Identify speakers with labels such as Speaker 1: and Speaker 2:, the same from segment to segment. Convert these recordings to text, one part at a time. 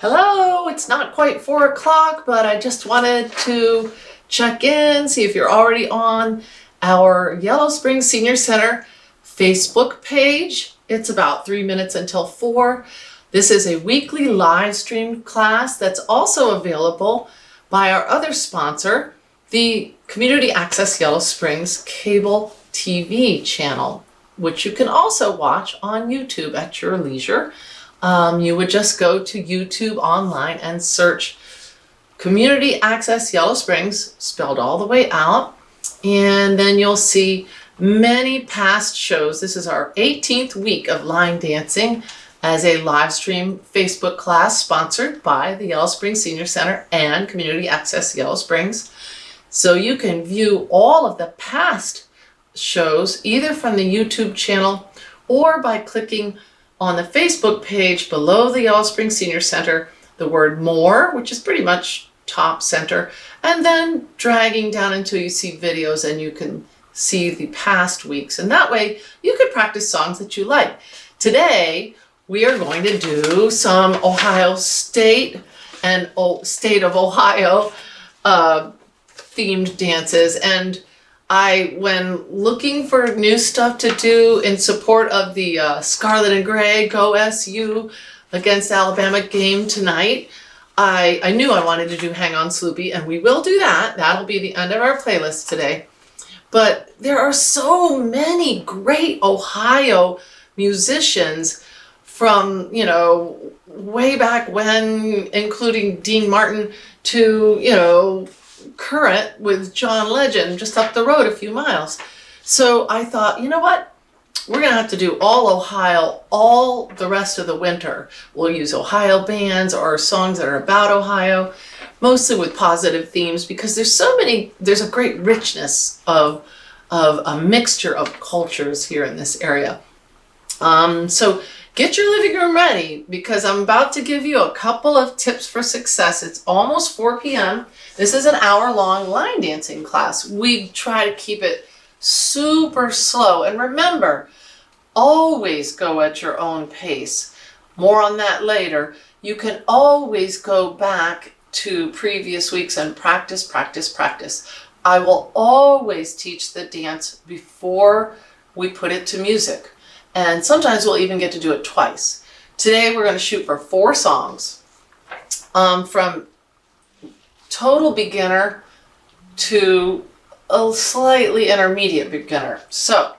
Speaker 1: Hello, it's not quite 4 o'clock, but I just wanted to check in, see if you're already on our Yellow Springs Senior Center Facebook page. It's about 3 minutes until 4. This is a weekly live stream class that's also available by our other sponsor, the Community Access Yellow Springs Cable TV channel, which you can also watch on YouTube at your leisure. You would just go to YouTube online and search Community Access Yellow Springs, spelled all the way out, and then you'll see many past shows. This is our 18th week of line dancing as a live stream Facebook class sponsored by the Yellow Springs Senior Center and Community Access Yellow Springs. So you can view all of the past shows either from the YouTube channel or by clicking on the Facebook page below the Yellow Springs Senior Center, the word more, which is pretty much top center, and then dragging down until you see videos and you can see the past weeks. And that way you could practice songs that you like. Today, we are going to do some Ohio State and State of Ohio themed dances. And when looking for new stuff to do in support of the Scarlet and Gray Go SU against Alabama game tonight, I knew I wanted to do Hang On Sloopy, and we will do that. That'll be the end of our playlist today. But there are so many great Ohio musicians from, way back when, including Dean Martin, to, current with John Legend just up the road a few miles. So I thought, you know what? We're going to have to do all Ohio all the rest of the winter. We'll use Ohio bands or songs that are about Ohio, mostly with positive themes, because there's a great richness of a mixture of cultures here in this area. So get your living room ready, because I'm about to give you a couple of tips for success. It's almost 4 p.m. This is an hour-long line dancing class. We try to keep it super slow. And remember, always go at your own pace. More on that later. You can always go back to previous weeks and practice, practice, practice. I will always teach the dance before we put it to music. And sometimes we'll even get to do it twice. Today we're going to shoot for 4 songs, from total beginner to a slightly intermediate beginner. So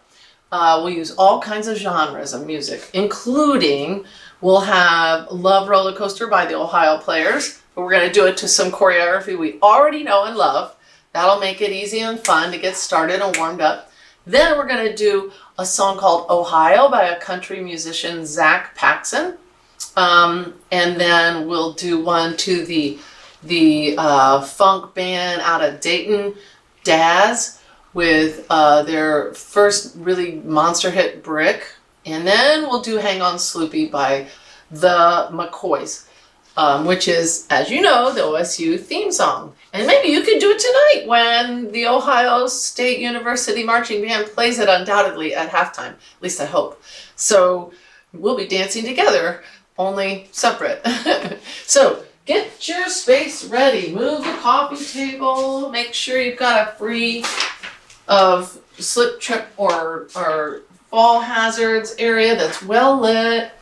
Speaker 1: we'll use all kinds of genres of music, including we'll have Love Roller Coaster by the Ohio Players, but we're going to do it to some choreography we already know and love. That'll make it easy and fun to get started and warmed up. Then we're going to do a song called Ohio by a country musician, Zach Paxson. And then we'll do one to the funk band out of Dayton, Daz, with their first really monster hit, Brick. And then we'll do Hang On Sloopy by the McCoys, which is, as you know, the OSU theme song. And maybe you could do it tonight when the Ohio State University Marching Band plays it undoubtedly at halftime. At least I hope. So we'll be dancing together, only separate. So get your space ready. Move the coffee table. Make sure you've got a free of slip, trip, or fall hazards area that's well lit.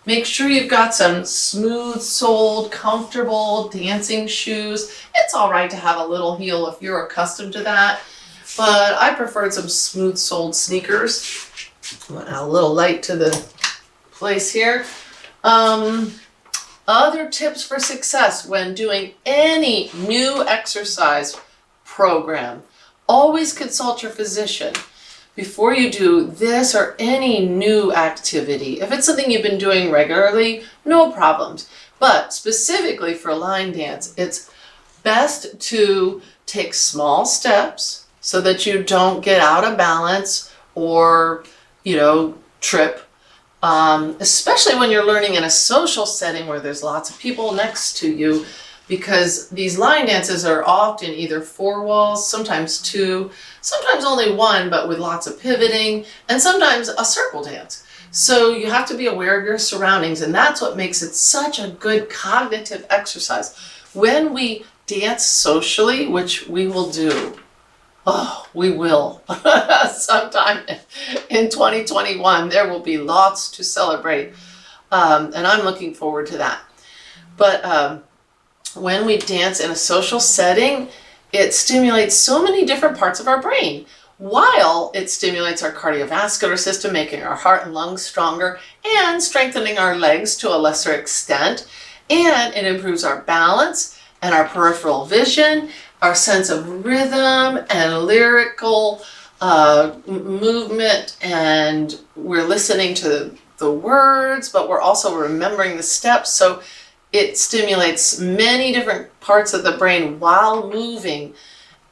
Speaker 1: Make sure you've got some smooth-soled, comfortable dancing shoes. It's all right to have a little heel if you're accustomed to that, but I preferred some smooth-soled sneakers. A little light to the place here. Other tips for success when doing any new exercise program. Always consult your physician before you do this or any new activity. If it's something you've been doing regularly, no problems. But specifically for line dance, it's best to take small steps so that you don't get out of balance or, trip. Especially when you're learning in a social setting where there's lots of people next to you, because these line dances are often either 4 walls, sometimes 2, sometimes only 1, but with lots of pivoting, and sometimes a circle dance. So you have to be aware of your surroundings, and that's what makes it such a good cognitive exercise. When we dance socially, which we will do, we will, sometime in 2021, there will be lots to celebrate, and I'm looking forward to that. But when we dance in a social setting, it stimulates so many different parts of our brain, while it stimulates our cardiovascular system, making our heart and lungs stronger and strengthening our legs to a lesser extent. And it improves our balance and our peripheral vision, our sense of rhythm and lyrical movement, and we're listening to the words, but we're also remembering the steps. So it stimulates many different parts of the brain while moving.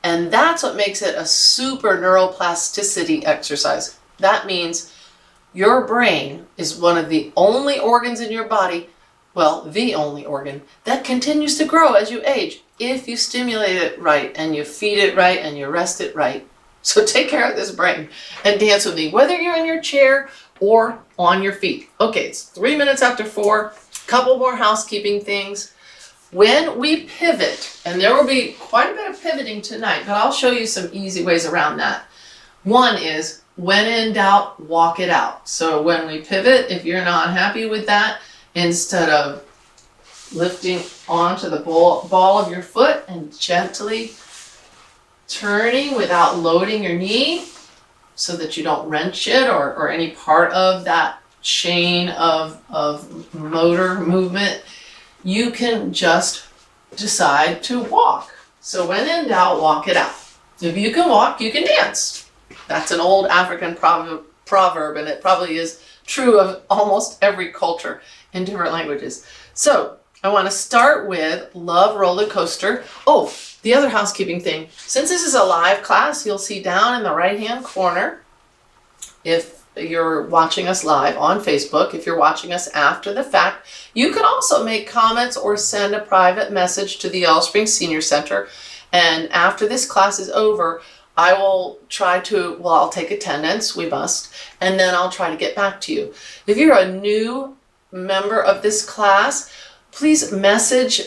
Speaker 1: And that's what makes it a super neuroplasticity exercise. That means your brain is one of the only organs in your body, well, the only organ, that continues to grow as you age, if you stimulate it right and you feed it right and you rest it right. So take care of this brain and dance with me, whether you're in your chair or on your feet. Okay, it's 3 minutes after 4, couple more housekeeping things. When we pivot, and there will be quite a bit of pivoting tonight, but I'll show you some easy ways around that. One is, when in doubt, walk it out. So when we pivot, if you're not happy with that, instead of lifting onto the ball of your foot and gently turning without loading your knee so that you don't wrench it or any part of that chain of motor movement, you can just decide to walk. So when in doubt, walk it out. If you can walk, you can dance. That's an old African proverb, and it probably is true of almost every culture in different languages. So I want to start with Love Roller Coaster. Oh, the other housekeeping thing. Since this is a live class, you'll see down in the right-hand corner, if you're watching us live on Facebook, if you're watching us after the fact, you can also make comments or send a private message to the Yellow Springs Senior Center. And after this class is over, I will try to, well, I'll take attendance, we must, and then I'll try to get back to you. If you're a new member of this class, please message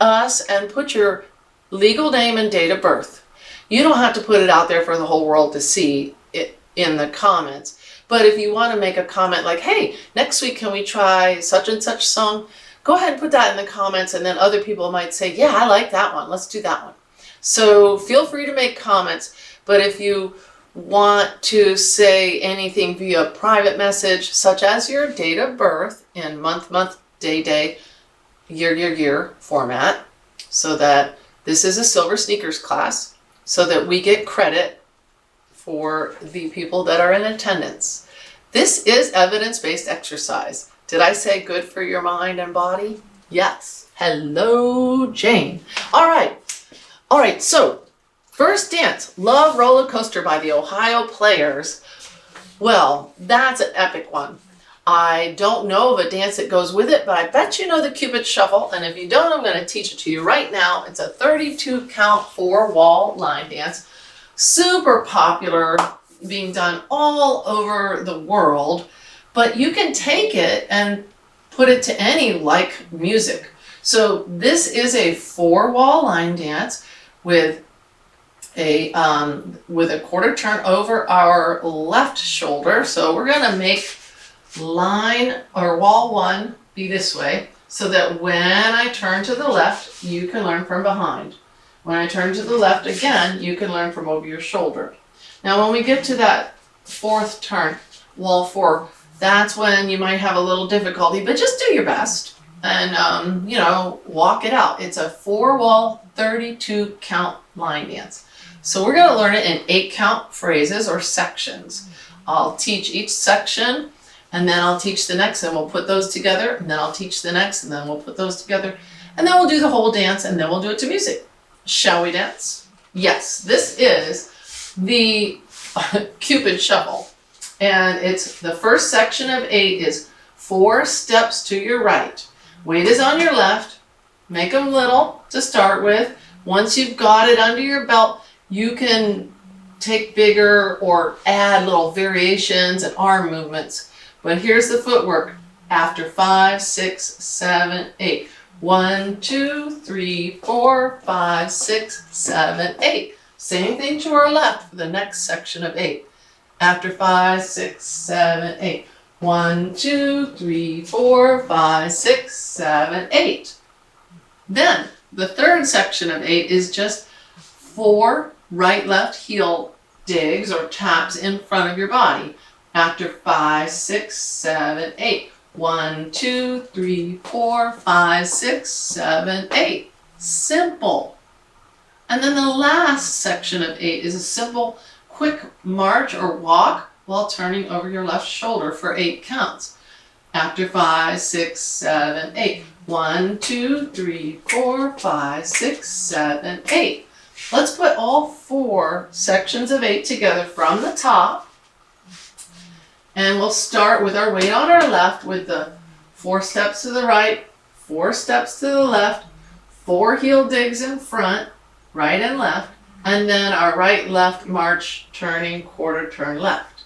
Speaker 1: us and put your legal name and date of birth. You don't have to put it out there for the whole world to see it in the comments. But if you want to make a comment like, hey, next week can we try such and such song? Go ahead and put that in the comments, and then other people might say, yeah, I like that one. Let's do that one. So feel free to make comments. But if you want to say anything via private message, such as your date of birth in month, day, year format, so that this is a Silver Sneakers class, so that we get credit for the people that are in attendance. This is evidence-based exercise. Did I say good for your mind and body? Yes. Hello, Jane. All right, so first dance, Love Roller Coaster by the Ohio Players. Well, that's an epic one. I don't know of a dance that goes with it, but I bet you know the Cupid Shuffle, and if you don't, I'm going to teach it to you right now. It's a 32 count 4-wall line dance. Super popular, being done all over the world, but you can take it and put it to any like music. So this is a 4-wall line dance with a quarter turn over our left shoulder. So we're going to make line or wall 1 be this way, so that when I turn to the left, you can learn from behind. When I turn to the left again, you can learn from over your shoulder. Now when we get to that 4th turn, wall 4, that's when you might have a little difficulty, but just do your best and walk it out. It's a 4-wall 32 count line dance. So we're going to learn it in 8 count phrases or sections. I'll teach each section, and then I'll teach the next, and we'll put those together, and then I'll teach the next, and then we'll put those together, and then we'll do the whole dance, and then we'll do it to music. Shall we dance? Yes, this is the Cupid Shuffle, and it's the first section of 8 is 4 steps to your right. Weight is on your left. Make them little to start with. Once you've got it under your belt, you can take bigger or add little variations and arm movements. But here's the footwork. After 5, 6, 7, 8. 1, 2, 3, 4, 5, 6, 7, 8. Same thing to our left for the next section of 8. After 5, 6, 7, 8. 1, 2, 3, 4, 5, 6, 7, 8. Then the third section of 8 is just 4 right left heel digs or taps in front of your body. After 5, 6, 7, 8. 1, 2, 3, 4, 5, 6, 7, 8. Simple. And then the last section of 8 is a simple quick march or walk while turning over your left shoulder for 8 counts. After 5, 6, 7, 8. 1, 2, 3, 4, 5, 6, 7, 8. Let's put all 4 sections of 8 together from the top. And we'll start with our weight on our left with the 4 steps to the right, 4 steps to the left, 4 heel digs in front, right and left, and then our right left march turning quarter turn left.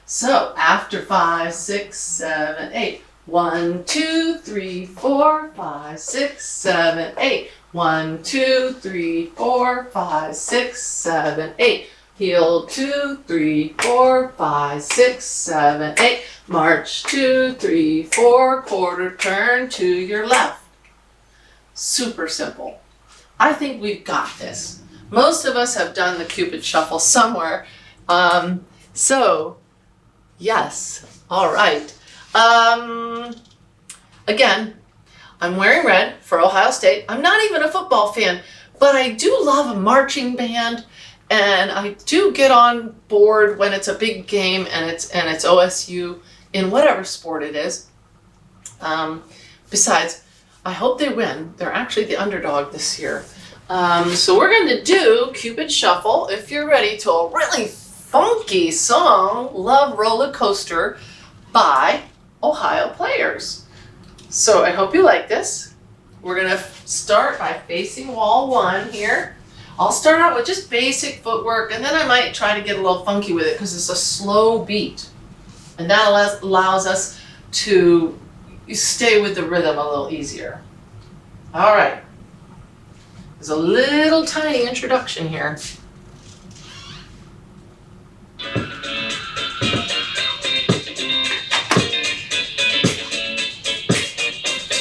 Speaker 1: So after 5, 6, 7, 8. 1, 2, 3, 4, 5, 6, 7, 8. 1, 2, 3, 4, 5, 6, 7, 8. Heel 2, 3, 4, 5, 6, 7, 8. March 2, 3, 4, quarter turn to your left. Super simple. I think we've got this. Most of us have done the Cupid Shuffle somewhere. So, yes, all right. Again, I'm wearing red for Ohio State. I'm not even a football fan, but I do love a marching band. And I do get on board when it's a big game and it's OSU in whatever sport it is. Besides, I hope they win. They're actually the underdog this year. So we're going to do Cupid Shuffle, if you're ready, to a really funky song, Love Roller Coaster by Ohio Players. So I hope you like this. We're going to start by facing wall 1 here. I'll start out with just basic footwork, and then I might try to get a little funky with it because it's a slow beat. And that allows us to stay with the rhythm a little easier. All right. There's a little tiny introduction here.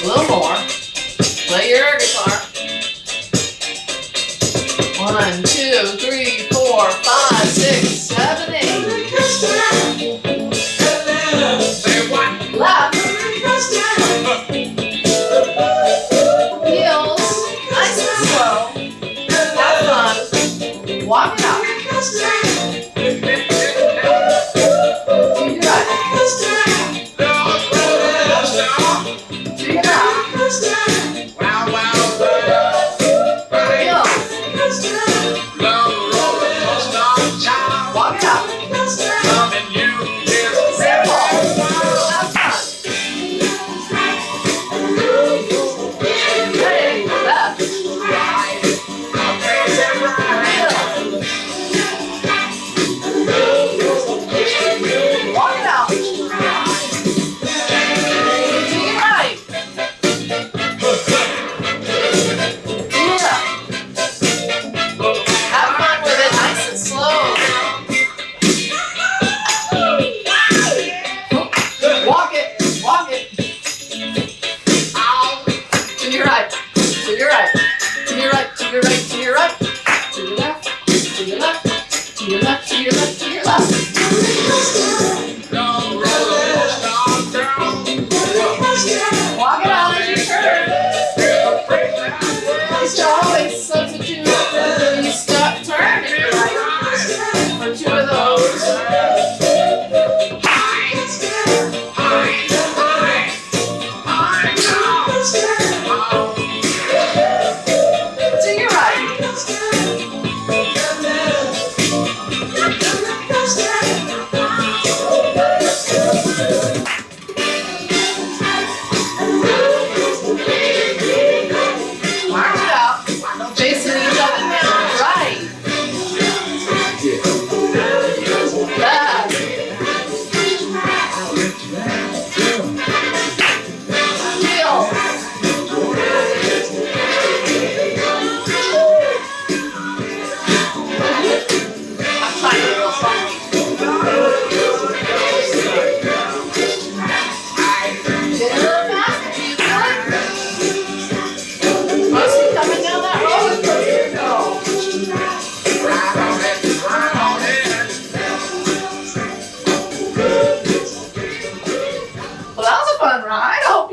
Speaker 1: A little more. Play your guitar. 1, 2, 3, 4, 5, 6, 7, 8. Left. Heels. Nice and slow. Have fun.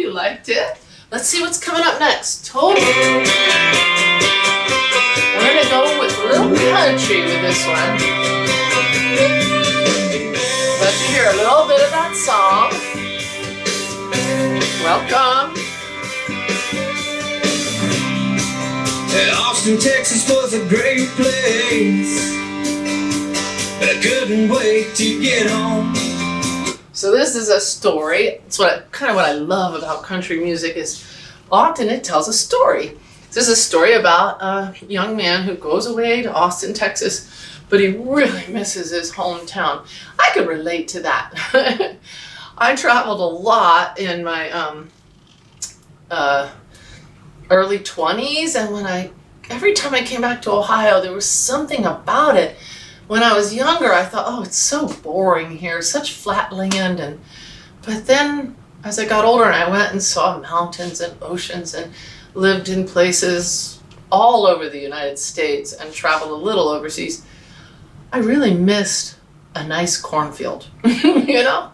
Speaker 1: you liked it. Let's see what's coming up next. Totally. We're going to go with a little country with this one. Let you hear a little bit of that song. Welcome.
Speaker 2: Austin, Texas was a great place, but I couldn't wait to get home.
Speaker 1: So this is a story. It's what I love about country music is often it tells a story. This is a story about a young man who goes away to Austin, Texas, but he really misses his hometown. I could relate to that. I traveled a lot in my early 20s, and every time I came back to Ohio, there was something about it. When I was younger, I thought, oh, it's so boring here, such flat land. But then as I got older and I went and saw mountains and oceans and lived in places all over the United States and traveled a little overseas, I really missed a nice cornfield, you know,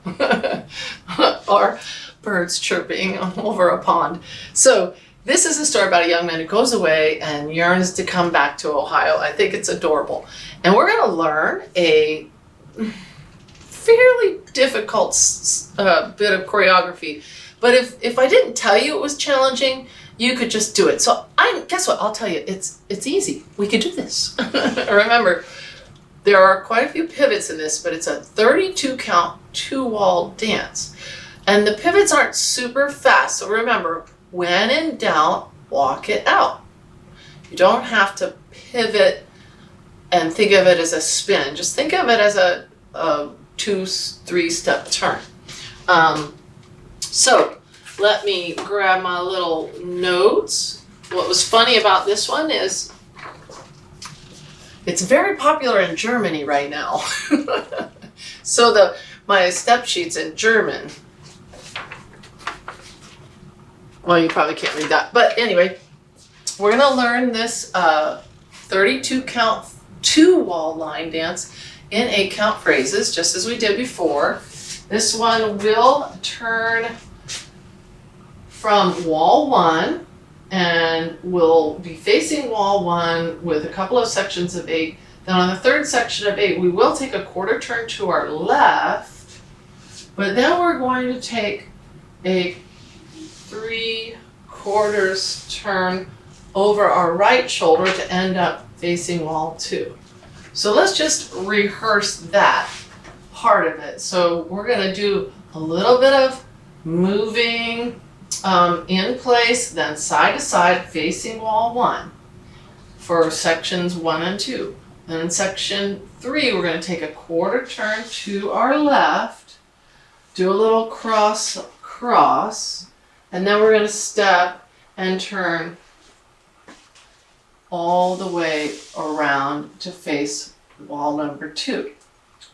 Speaker 1: or birds chirping over a pond. So this is a story about a young man who goes away and yearns to come back to Ohio. I think it's adorable. And we're going to learn a fairly difficult bit of choreography. But if I didn't tell you it was challenging, you could just do it. So guess what? I'll tell you, it's easy. We could do this. Remember, there are quite a few pivots in this, but it's a 32 count, 2-wall dance. And the pivots aren't super fast. So remember, when in doubt, walk it out. You don't have to pivot and think of it as a spin. Just think of it as a 2-3 step turn. So let me grab my little notes. What was funny about this one is it's very popular in Germany right now. So my step sheet's in German. Well, you probably can't read that. But anyway, we're going to learn this 32 count 2-wall line dance in 8 count phrases, just as we did before. This one will turn from wall 1 and will be facing wall 1 with a couple of sections of 8. Then on the third section of 8, we will take a quarter turn to our left, but then we're going to take a 3/4 turn over our right shoulder to end up facing wall 2. So let's just rehearse that part of it. So we're going to do a little bit of moving in place, then side to side facing wall 1 for sections 1 and 2. And in section 3, we're going to take a quarter turn to our left, do a little cross, and then we're going to step and turn all the way around to face wall number 2.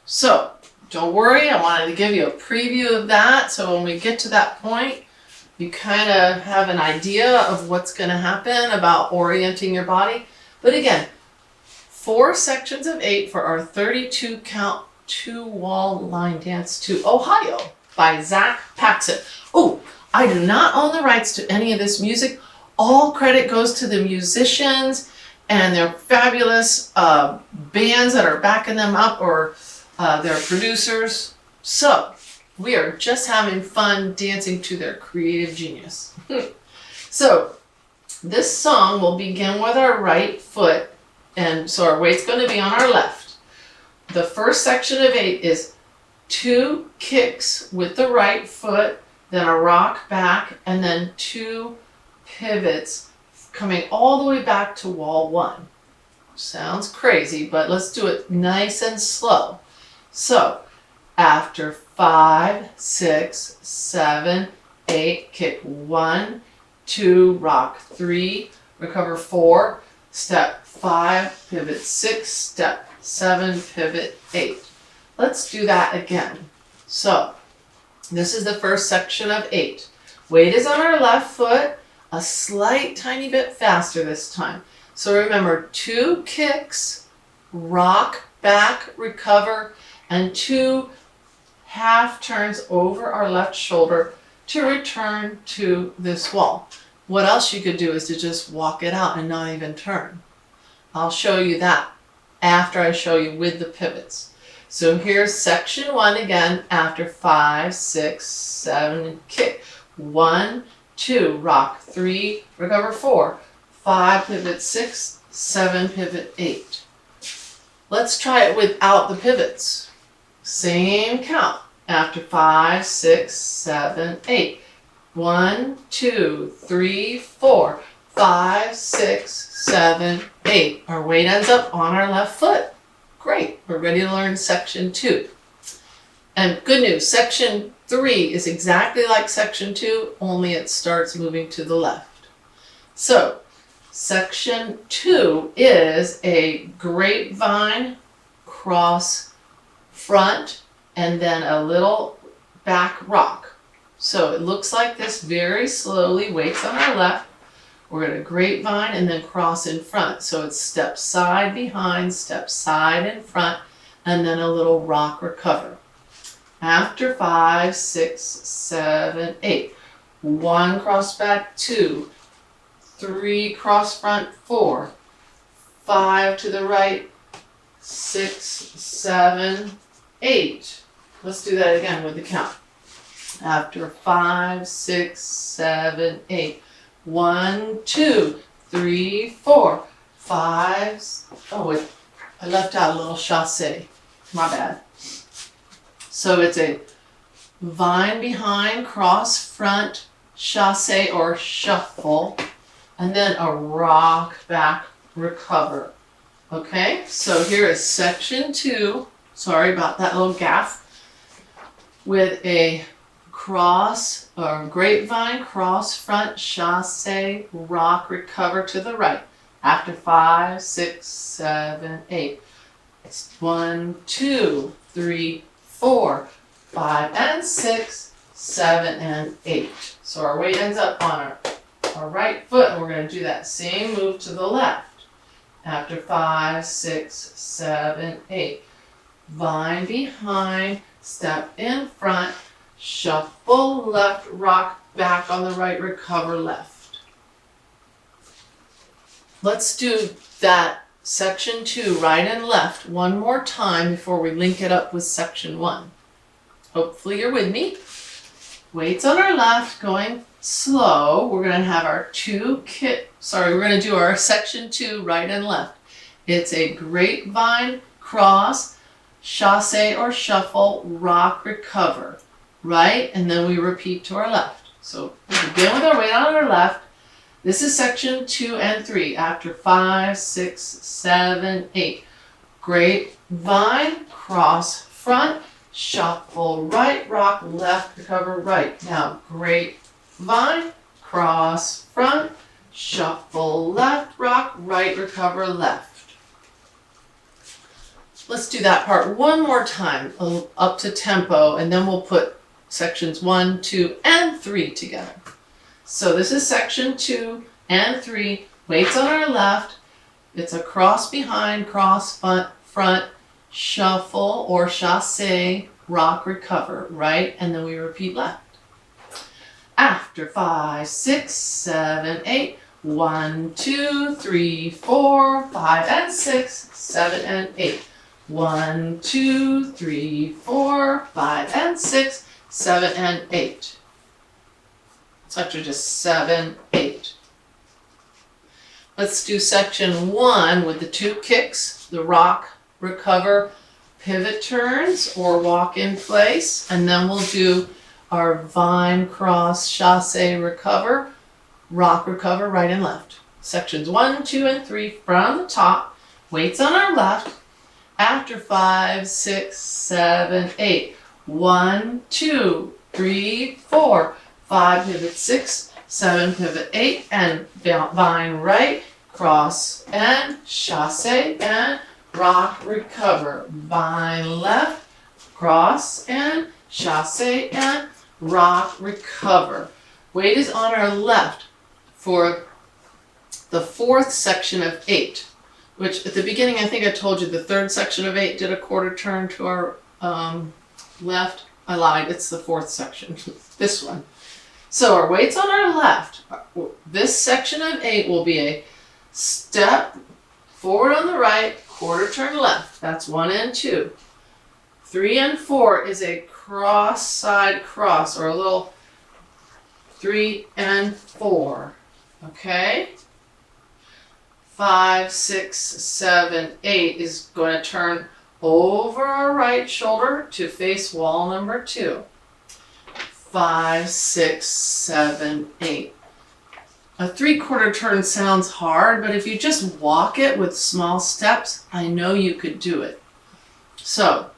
Speaker 1: So don't worry, I wanted to give you a preview of that, so when we get to that point, you kind of have an idea of what's going to happen about orienting your body. But again, 4 sections of 8 for our 32 count 2-wall line dance to Ohio by Zach Paxson. Oh, I do not own the rights to any of this music. All credit goes to the musicians and their fabulous bands that are backing them up, or their producers. So we are just having fun dancing to their creative genius. So this song will begin with our right foot, and so our weight's going to be on our left. The first section of 8 is 2 kicks with the right foot, then a rock back, and then 2 pivots coming all the way back to wall 1. Sounds crazy, but let's do it nice and slow. So after 5, 6, 7, 8, kick 1, 2, rock 3, recover 4, step 5, pivot 6, step 7, pivot 8. Let's do that again. So this is the first section of 8. Weight is on our left foot, a slight tiny bit faster this time. So remember, 2 kicks, rock, back, recover, and 2 half turns over our left shoulder to return to this wall. What else you could do is to just walk it out and not even turn. I'll show you that after I show you with the pivots. So here's section 1 again after 5, 6, 7, kick. 1, 2, rock, 3, recover 4, 5, pivot 6, 7, pivot 8. Let's try it without the pivots. Same count after 5, 6, 7, 8. 1, 2, 3, 4, 5, 6, 7, 8. Our weight ends up on our left foot. Great, we're ready to learn section 2. And good news, section 3 is exactly like section 2, only it starts moving to the left. So, section 2 is a grapevine cross front and then a little back rock. So it looks like this very slowly, weights on our left. We're at a grapevine and then cross in front. So it's step side behind, step side in front, and then a little rock recover. After 5, 6, 7, 8. 1 cross back, 2, 3 cross front, 4, 5 to the right, 6, 7, 8. Let's do that again with the count. After 5, 6, 7, 8. 1, 2, 3, 4, 5. Oh wait, I left out a little chassé. My bad. So it's a vine behind, cross front, chassé or shuffle, and then a rock back recover. Okay, so here is section 2. Sorry about that little gaffe. With a cross or grapevine, cross front, chassé, rock, recover to the right. After 5, 6, 7, 8. It's 1, 2, 3, 4, 5, and 6, 7, and 8. So our weight ends up on our right foot, and we're going to do that same move to the left. After 5, 6, 7, 8. Vine behind, step in front, shuffle left, rock back on the right, recover left. Let's do that section 2, right and left, one more time before we link it up with section 1. Hopefully you're with me. Weights on our left, going slow. We're going to have our we're going to do our section 2, right and left. It's a grapevine, cross, chassé or shuffle, rock, recover. Right, and then we repeat to our left. So we begin with our weight on our left. This is section 2 and 3 after 5, 6, 7, 8. Grapevine, cross front, shuffle right, rock left, recover right. Now grapevine, cross front, shuffle left, rock right, recover left. Let's do that part one more time up to tempo, and then we'll put sections 1, 2, and 3 together. So this is section 2 and 3, weights on our left. It's a cross behind, cross front, shuffle or chassé, rock, recover, right? And then we repeat left. After 5, 6, 7, 8. 1, 2, 3, 4, 5, and 6, 7, and 8. 1, 2, 3, 4, 5, and 6, 7, and 8. It's actually just 7, 8. Let's do section 1 with the 2 kicks, the rock, recover, pivot turns, or walk in place. And then we'll do our vine, cross, chassé, recover, rock, recover, right and left. Sections 1, 2, and 3 from the top, weights on our left. After 5, 6, 7, 8. 1, 2, 3, 4, 5, pivot 6, 7, pivot 8, and vine right, cross and chassé and rock, recover. Vine left, cross and chassé and rock, recover. Weight is on our left for the 4th section of 8, which at the beginning I think I told you the 3rd section of 8 did a quarter turn to our left. I lied, it's the 4th section, this one. So our weights on our left, this section of 8 will be a step forward on the right, quarter turn left. That's 1 and 2. 3 and 4 is a cross side cross, or a little 3 and 4. Okay? 5, 6, 7, 8 is going to turn over our right shoulder to face wall number 2. 5, 6, 7, 8. A 3/4 turn sounds hard, but if you just walk it with small steps, I know you could do it. So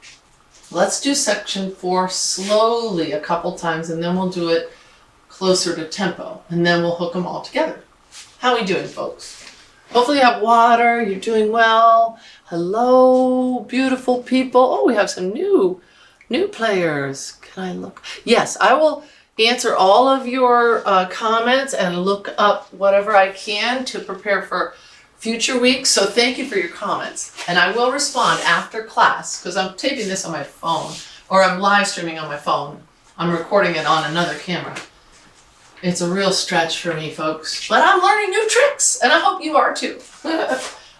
Speaker 1: let's do section 4 slowly a couple times, and then we'll do it closer to tempo, and then we'll hook them all together. How we doing, folks? Hopefully you have water, you're doing well. Hello, beautiful people. Oh, we have some new players. Can I look? Yes, I will answer all of your comments and look up whatever I can to prepare for future weeks. So thank you for your comments. And I will respond after class, because I'm taping this on my phone, or I'm live streaming on my phone. I'm recording it on another camera. It's a real stretch for me, folks, but I'm learning new tricks, and I hope you are too.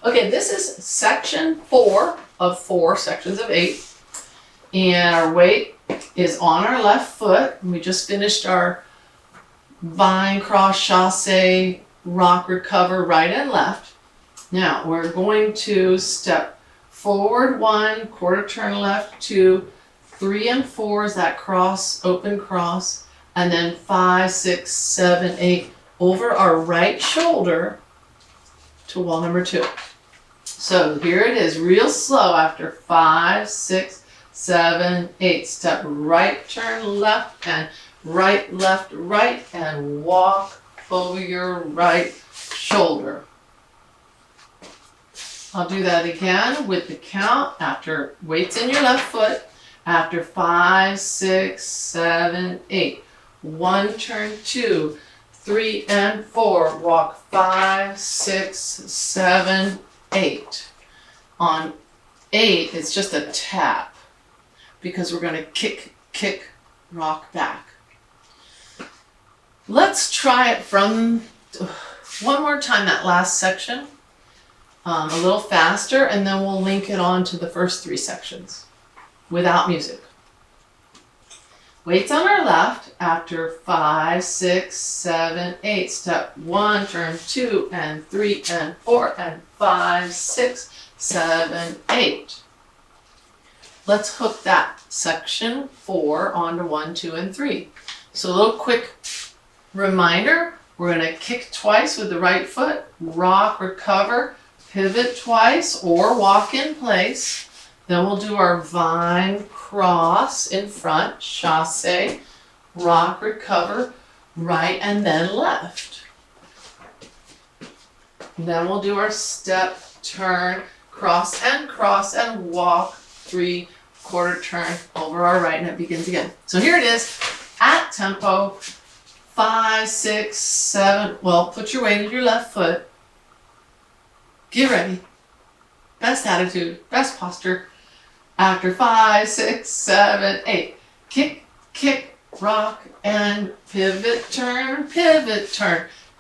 Speaker 1: Okay, this is section 4 of 4 sections of 8, and our weight is on our left foot. We just finished our vine, cross, chasse, rock, recover, right and left. Now we're going to step forward 1, quarter turn left 2, 3 and 4 is that cross, open cross. And then 5, 6, 7, 8 over our right shoulder to wall number 2. So here it is, real slow after 5, 6, 7, 8. Step right, turn left, and right, left, right, and walk over your right shoulder. I'll do that again with the count after weights in your left foot. After 5, 6, 7, 8. 1, turn 2, 3 and 4, walk 5, 6, 7, 8. On 8, it's just a tap, because we're going to kick, rock back. Let's try it from one more time, that last section, a little faster, and then we'll link it on to the first 3 sections without music. Weights on our left after 5, 6, 7, 8. Step 1, turn 2 and 3 and 4 and 5, 6, 7, 8. Let's hook that section 4 onto 1, 2, and 3. So a little quick reminder, we're going to kick twice with the right foot, rock, recover, pivot twice, or walk in place. Then we'll do our vine cross in front, chasse, rock, recover, right, and then left. Then we'll do our step, turn, cross, and walk, 3/4 turn over our right, and it begins again. So here it is, at tempo, 5, 6, 7, well, put your weight in your left foot. Get ready. Best attitude, best posture. After 5, 6, 7, 8. Kick, rock, and pivot, turn,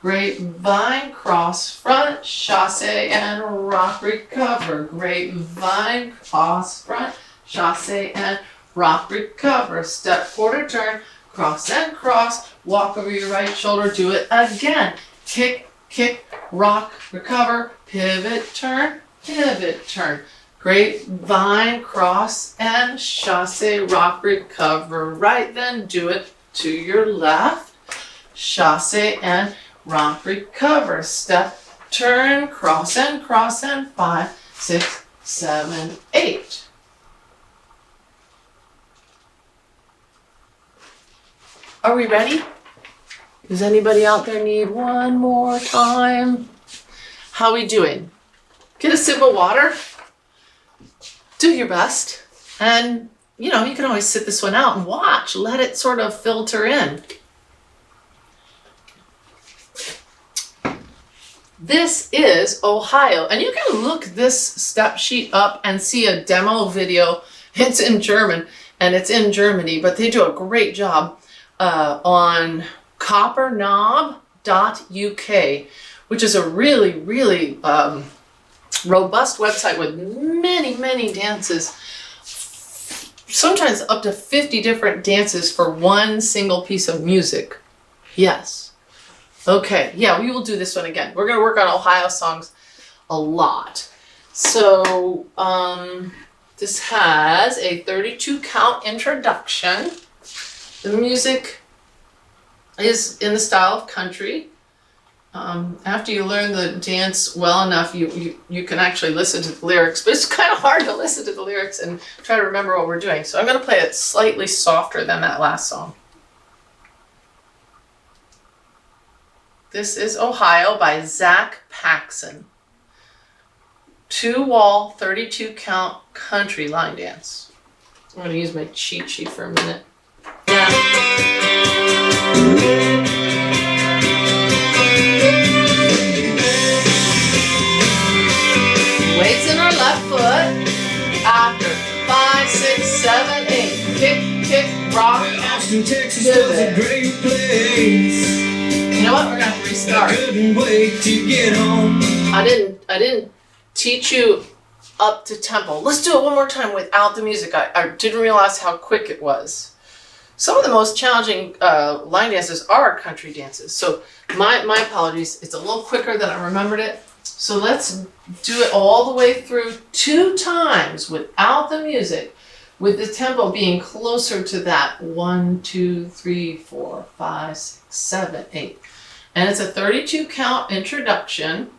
Speaker 1: grapevine, cross, front, chasse, and rock, recover. Grapevine, cross, front, chasse, and rock, recover. Step, quarter turn, cross and cross, walk over your right shoulder, do it again. Kick, rock, recover, pivot, turn. Grapevine, cross, and chasse, rock, recover, right. Then do it to your left. Chasse and rock, recover. Step, turn, cross, and 5, 6, 7, 8. Are we ready? Does anybody out there need one more time? How we doing? Get a sip of water. Do your best. And, you can always sit this one out and watch. Let it sort of filter in. This is Ohio. And you can look this step sheet up and see a demo video. It's in German and it's in Germany, but they do a great job on copperknob.uk, which is a really, really robust website with many, many dances. Sometimes up to 50 different dances for one single piece of music. Yes. Okay, yeah, we will do this one again. We're going to work on Ohio songs a lot. So, this has a 32 count introduction. The music is in the style of country. After you learn the dance well enough, you can actually listen to the lyrics, but it's kind of hard to listen to the lyrics and try to remember what we're doing. So I'm going to play it slightly softer than that last song. This is Ohio by Zach Paxson. 2-wall, 32 count country line dance. I'm going to use my cheat sheet for a minute. Yeah. Weights in our left foot. After 5, 6, 7, 8. Kick, kick, rock,
Speaker 2: Austin, Texas was a great place.
Speaker 1: You know what? We're gonna have to restart.
Speaker 2: I couldn't wait to get home.
Speaker 1: I didn't teach you up to tempo. Let's do it one more time without the music. I didn't realize how quick it was. Some of the most challenging line dances are country dances. So my apologies. It's a little quicker than I remembered it. So let's do it all the way through 2 times without the music, with the tempo being closer to that 1, 2, 3, 4, 5, 6, 7, 8. And it's a 32 count introduction,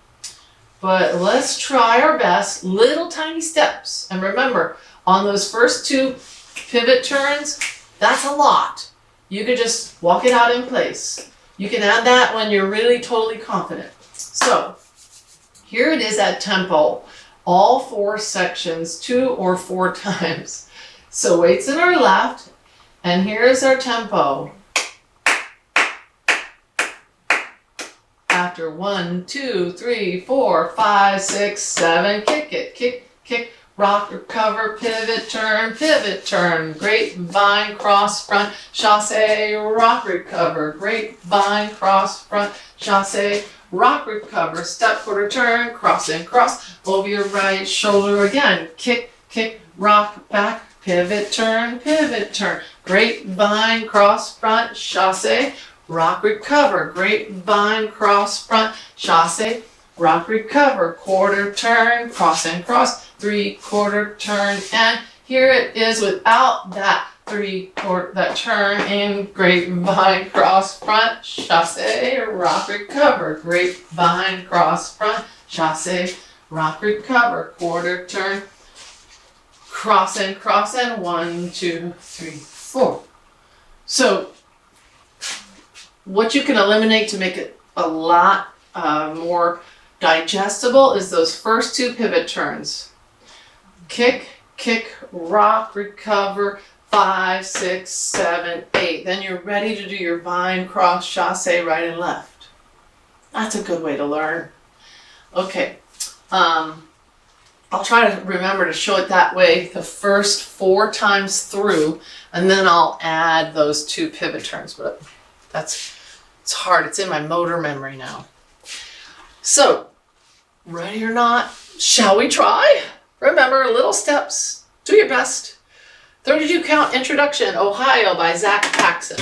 Speaker 1: but let's try our best. Little tiny steps. And remember, on those first 2 pivot turns, that's a lot. You could just walk it out in place. You can add that when you're really totally confident. So here it is at tempo, all 4 sections, 2 or 4 times. So weights in our left, and here's our tempo. After 1, 2, 3, 4, 5, 6, 7, kick it, kick, kick, rock, recover, pivot, turn, grapevine, cross, front, chasse, rock, recover, grapevine, cross, front, chasse, rock, recover, step, quarter turn, cross and cross, over your right shoulder again, kick, kick, rock, back, pivot, turn, grapevine, cross, front, chasse, rock, recover, grapevine, cross, front, chasse, rock, recover, quarter turn, cross and cross, 3/4 turn, and here it is without that 3/4, that turn in grapevine, cross, front, chasse, rock, recover, grapevine, cross, front, chasse, rock, recover, quarter turn, cross, and 1, 2, 3, 4. So what you can eliminate to make it a lot more digestible is those first 2 pivot turns. Kick, kick, rock, recover, 5, 6, 7, 8. Then you're ready to do your vine, cross, chasse, right and left. That's a good way to learn. Okay, I'll try to remember to show it that way the first 4 times through, and then I'll add those 2 pivot turns, but it's hard. It's in my motor memory now. So, ready or not, shall we try? Remember, little steps. Do your best. 32 count introduction, Ohio by Zach Paxson.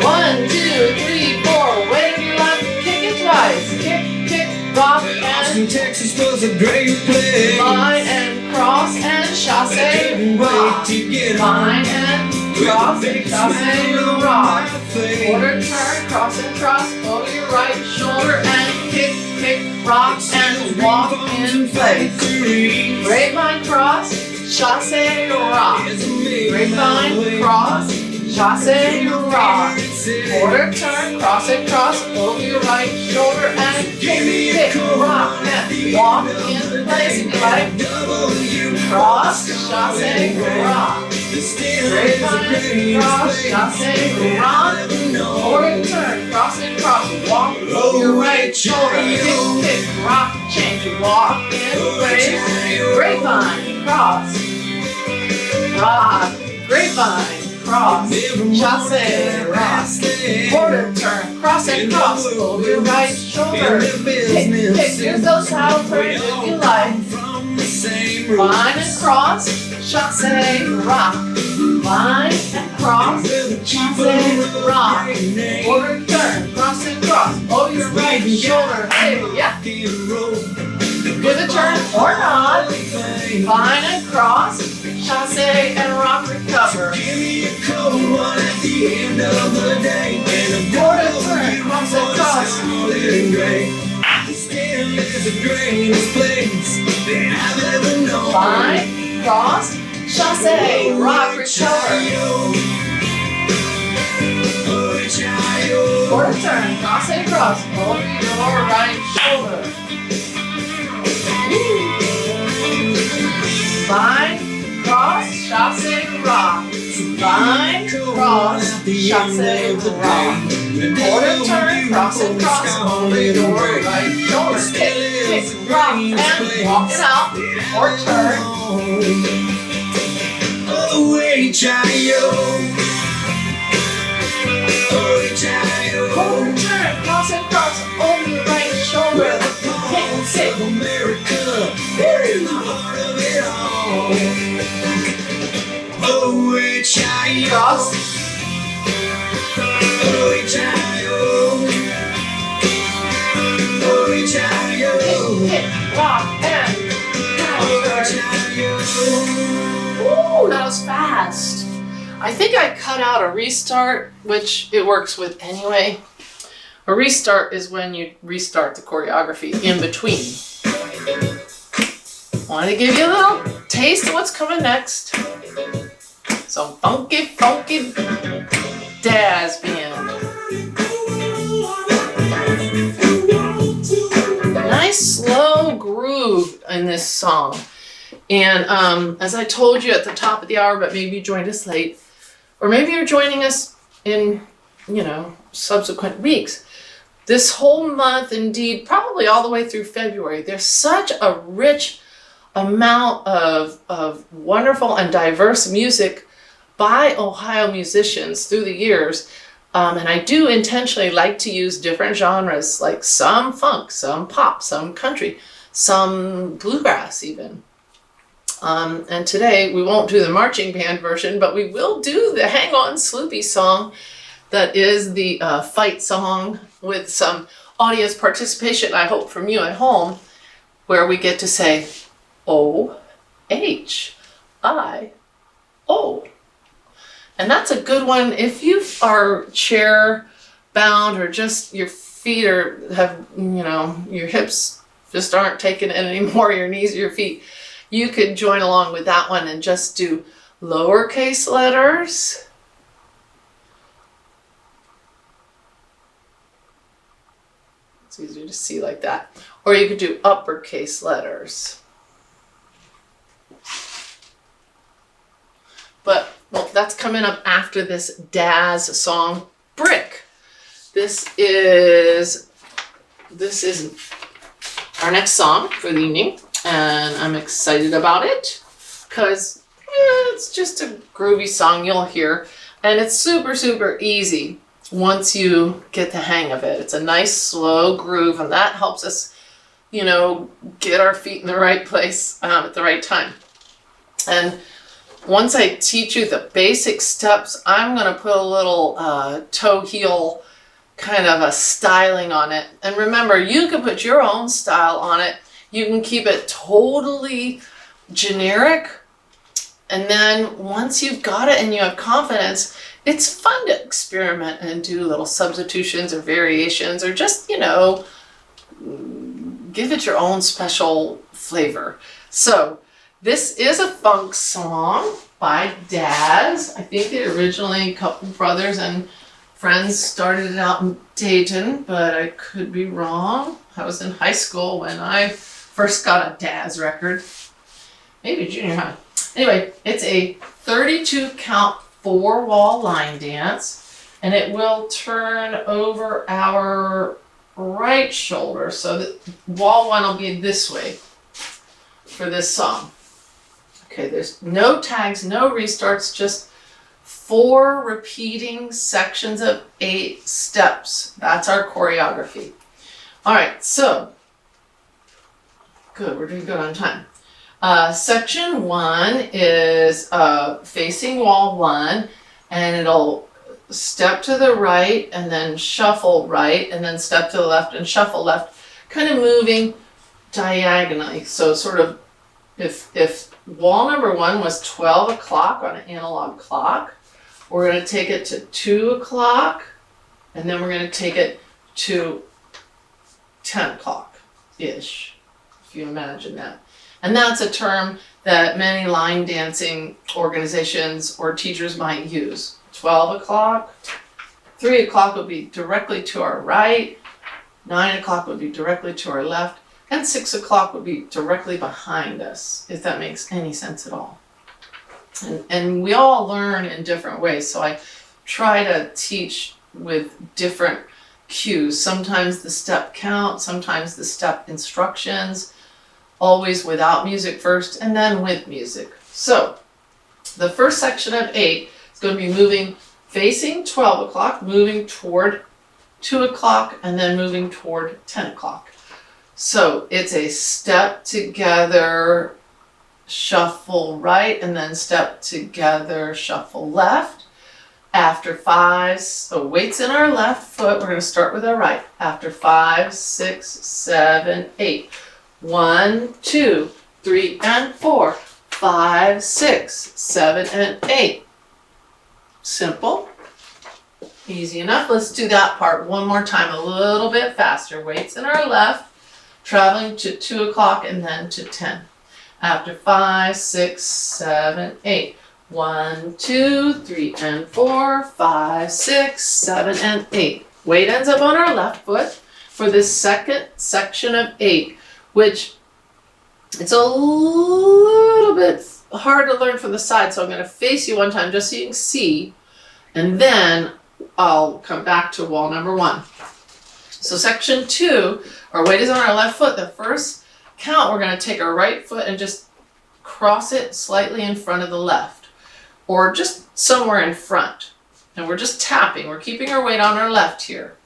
Speaker 1: 1, 2, 3, 4. Wave your left, kick it twice. Kick, kick, rock,
Speaker 2: Austin,
Speaker 1: and
Speaker 2: Texas was a great place.
Speaker 1: line and cross and chasse,
Speaker 2: Couldn't
Speaker 1: rock.
Speaker 2: wait to get
Speaker 1: Line
Speaker 2: home.
Speaker 1: and cross and chasse, rock. Quarter
Speaker 2: Face.
Speaker 1: turn, cross and cross, over your right shoulder and kick, kick, rock and walk in place. Grapevine cross, chasse, rock. Grapevine cross, chasse, rock. Quarter turn, cross and cross, over your right shoulder and kick, kick, rock and walk in place. If you like, cross, chasse, rock. Grapevine, cross, chasse, rock, forward turn, cross and cross, walk, your right shoulder, kick, rock, change, walk, and brace, grapevine, cross, rock, grapevine, cross, chasse, rock, forward turn, cross and cross, over your right shoulder, kick, use those saddle turns if you like, vine and cross, chasse, rock, vine and cross, chasse, rock, forward turn, cross and cross, over your right shoulder, hey, yeah, give a turn or not, vine and cross, chasse and rock, recover, forward turn, cross and cross, vine, cross, chasse, rock, recover, forward turn, cross and cross, over your right shoulder, vine, cross, chasse, rock, vine, cross, chasse, rock, forward turn, cross and cross, over your right shoulder, kick, rock, and walk it out, or turn, forward turn, cross and cross, over your right shoulder, kick,
Speaker 2: America, there in the heart of it all.
Speaker 1: cross, kick, rock, and ooh, that was fast. I think I cut out a restart, which it works with anyway. A restart is when you restart the choreography in between. Wanted to give you a little taste of what's coming next. Some funky, funky Daz band. Nice slow groove in this song. And as I told you at the top of the hour, but maybe you joined us late, or maybe you're joining us in, subsequent weeks. This whole month, indeed, probably all the way through February, there's such a rich amount of wonderful and diverse music by Ohio musicians through the years. And I do intentionally like to use different genres, like some funk, some pop, some country, some bluegrass even. And today we won't do the marching band version, but we will do the Hang On Sloopy song that is the fight song with some audience participation, I hope, from you at home, where we get to say O-H-I-O. And that's a good one if you are chair bound or just your feet have, your hips just aren't taking it anymore, your knees, your feet. You could join along with that one and just do lowercase letters. It's easier to see like that. Or you could do uppercase letters. But, well, that's coming up after this Daz song, Brick. This is our next song for the evening. And I'm excited about it because it's just a groovy song you'll hear, and it's super, super easy once you get the hang of it. It's a nice slow groove, and that helps us, get our feet in the right place at the right time. And once I teach you the basic steps, I'm going to put a little toe heel kind of a styling on it. And remember, you can put your own style on it. You can keep it totally generic, and then once you've got it and you have confidence, it's fun to experiment and do little substitutions or variations, or just, give it your own special flavor. So this is a funk song by Daz. I think they originally, a couple brothers and friends started it out in Dayton, but I could be wrong. I was in high school when I first got a Daz record, maybe junior high. Anyway, it's a 32 count 4 wall line dance, and it will turn over our right shoulder. So the wall 1 will be this way for this song. Okay, there's no tags, no restarts, just 4 repeating sections of 8 steps. That's our choreography. All right, so good, we're doing good on time. Section 1 is facing wall 1, and it'll step to the right and then shuffle right and then step to the left and shuffle left, kind of moving diagonally. So sort of if wall number 1 was 12 o'clock on an analog clock, we're going to take it to 2 o'clock, and then we're going to take it to 10 o'clock-ish, if you imagine that. And that's a term that many line dancing organizations or teachers might use. 12 o'clock, 3 o'clock would be directly to our right, 9 o'clock would be directly to our left, and 6 o'clock would be directly behind us, if that makes any sense at all. And we all learn in different ways, so I try to teach with different cues. Sometimes the step count, sometimes the step instructions, always without music first and then with music. So the first section of 8 is going to be moving facing 12 o'clock, moving toward 2 o'clock, and then moving toward 10 o'clock. So it's a step together, shuffle right, and then step together, shuffle left. After 5, so weights in our left foot, we're going to start with our right. After 5, 6, 7, 8. 1, 2, 3, and 4. 5, 6, 7, and 8. Simple. Easy enough. Let's do that part one more time, a little bit faster. Weights in our left, traveling to 2 o'clock and then to 10. After 5, 6, 7, 8. 1, 2, 3, and 4, 5, 6, 7, and 8. Weight ends up on our left foot for this second section of 8, which it's a little bit hard to learn from the side, so I'm going to face you one time just so you can see, and then I'll come back to wall number 1. So section 2, our weight is on our left foot. The first count, we're going to take our right foot and just cross it slightly in front of the left, or just somewhere in front. And we're just tapping. We're keeping our weight on our left here.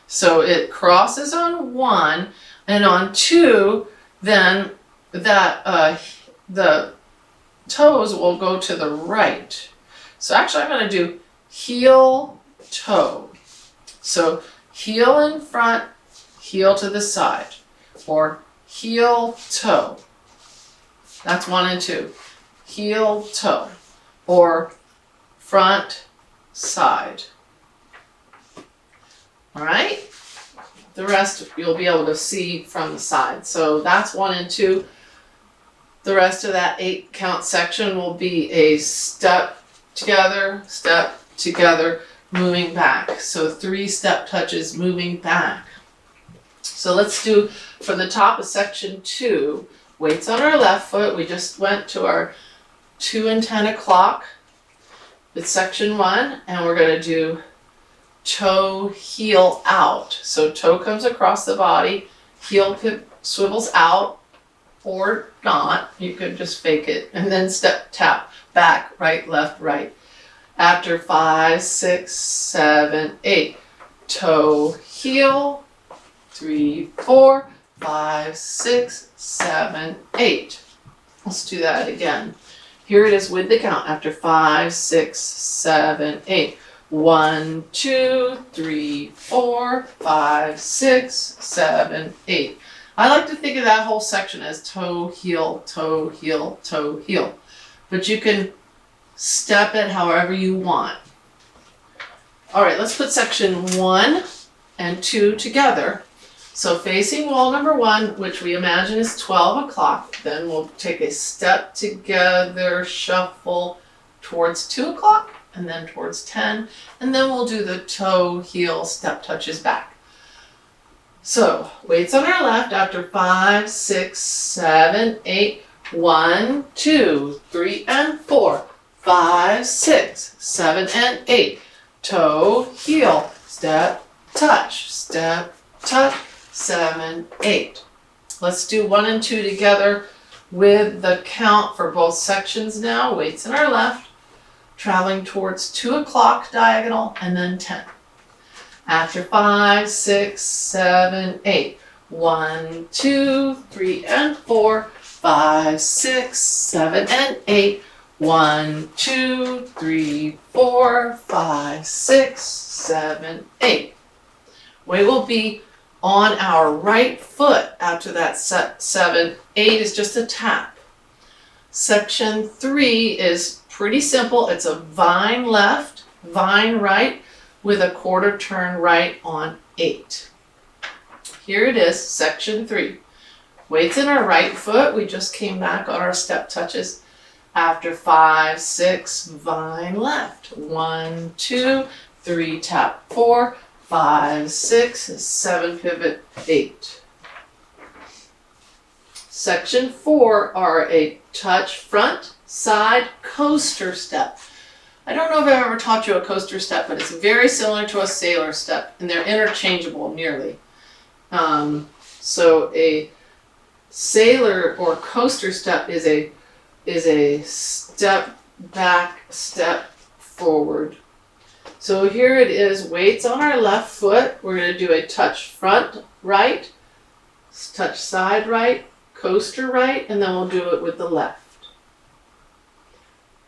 Speaker 1: So it crosses on 1, and on 2, then that the toes will go to the right. So actually I'm going to do heel, toe. So heel in front, heel to the side, or heel, toe. That's 1 and 2. Heel, toe, or front, side. All right? The rest you'll be able to see from the side. So that's 1 and 2. The rest of that 8 count section will be a step together, moving back. So 3 step touches moving back. So let's do, for the top of section 2, weights on our left foot. We just went to our 2 and 10 o'clock with section 1, and we're going to do toe, heel, out. So toe comes across the body, heel swivels out, or not. You could just fake it, and then step, tap, back, right, left, right. After 5, 6, 7, 8. Toe, heel, 3, 4, 5, 6, 7, 8. Let's do that again. Here it is with the count. After 5, 6, 7, 8. 1, 2, 3, 4, 5, 6, 7, 8. I like to think of that whole section as toe, heel, toe, heel, toe, heel. But you can step it however you want. All right, let's put section 1 and 2 together. So facing wall number 1, which we imagine is 12 o'clock, then we'll take a step together, shuffle towards 2 o'clock, and then towards 10, and then we'll do the toe, heel, step touches back. So weights on our left after 5, 6, 7, 8. 1, 2, 3, and 4, 5, 6, 7, and 8. Toe, heel, step, touch, 7, 8. Let's do 1 and 2 together with the count for both sections now. Weights in our left, traveling towards 2 o'clock diagonal, and then 10. After 5, 6, 7, 8. 1, 2, 3, and 4, 5, 6, 7, and 8. 1, 2, 3, 4, 5, 6, 7, 8. We will be on our right foot after that 7. 8 is just a tap. Section 3 is pretty simple. It's a vine left, vine right, with a quarter turn right on 8. Here it is, section 3. Weights in our right foot. We just came back on our step touches. After 5, 6, vine left. 1, 2, 3, tap 4, 5, 6, 7, pivot 8. Section 4 are a touch front, side, coaster step. I don't know if I've ever taught you a coaster step, but it's very similar to a sailor step, and they're interchangeable nearly. So a sailor or coaster step is a step back, step forward. So here it is, weights on our left foot. We're going to do a touch front right, touch side right, coaster right, and then we'll do it with the left.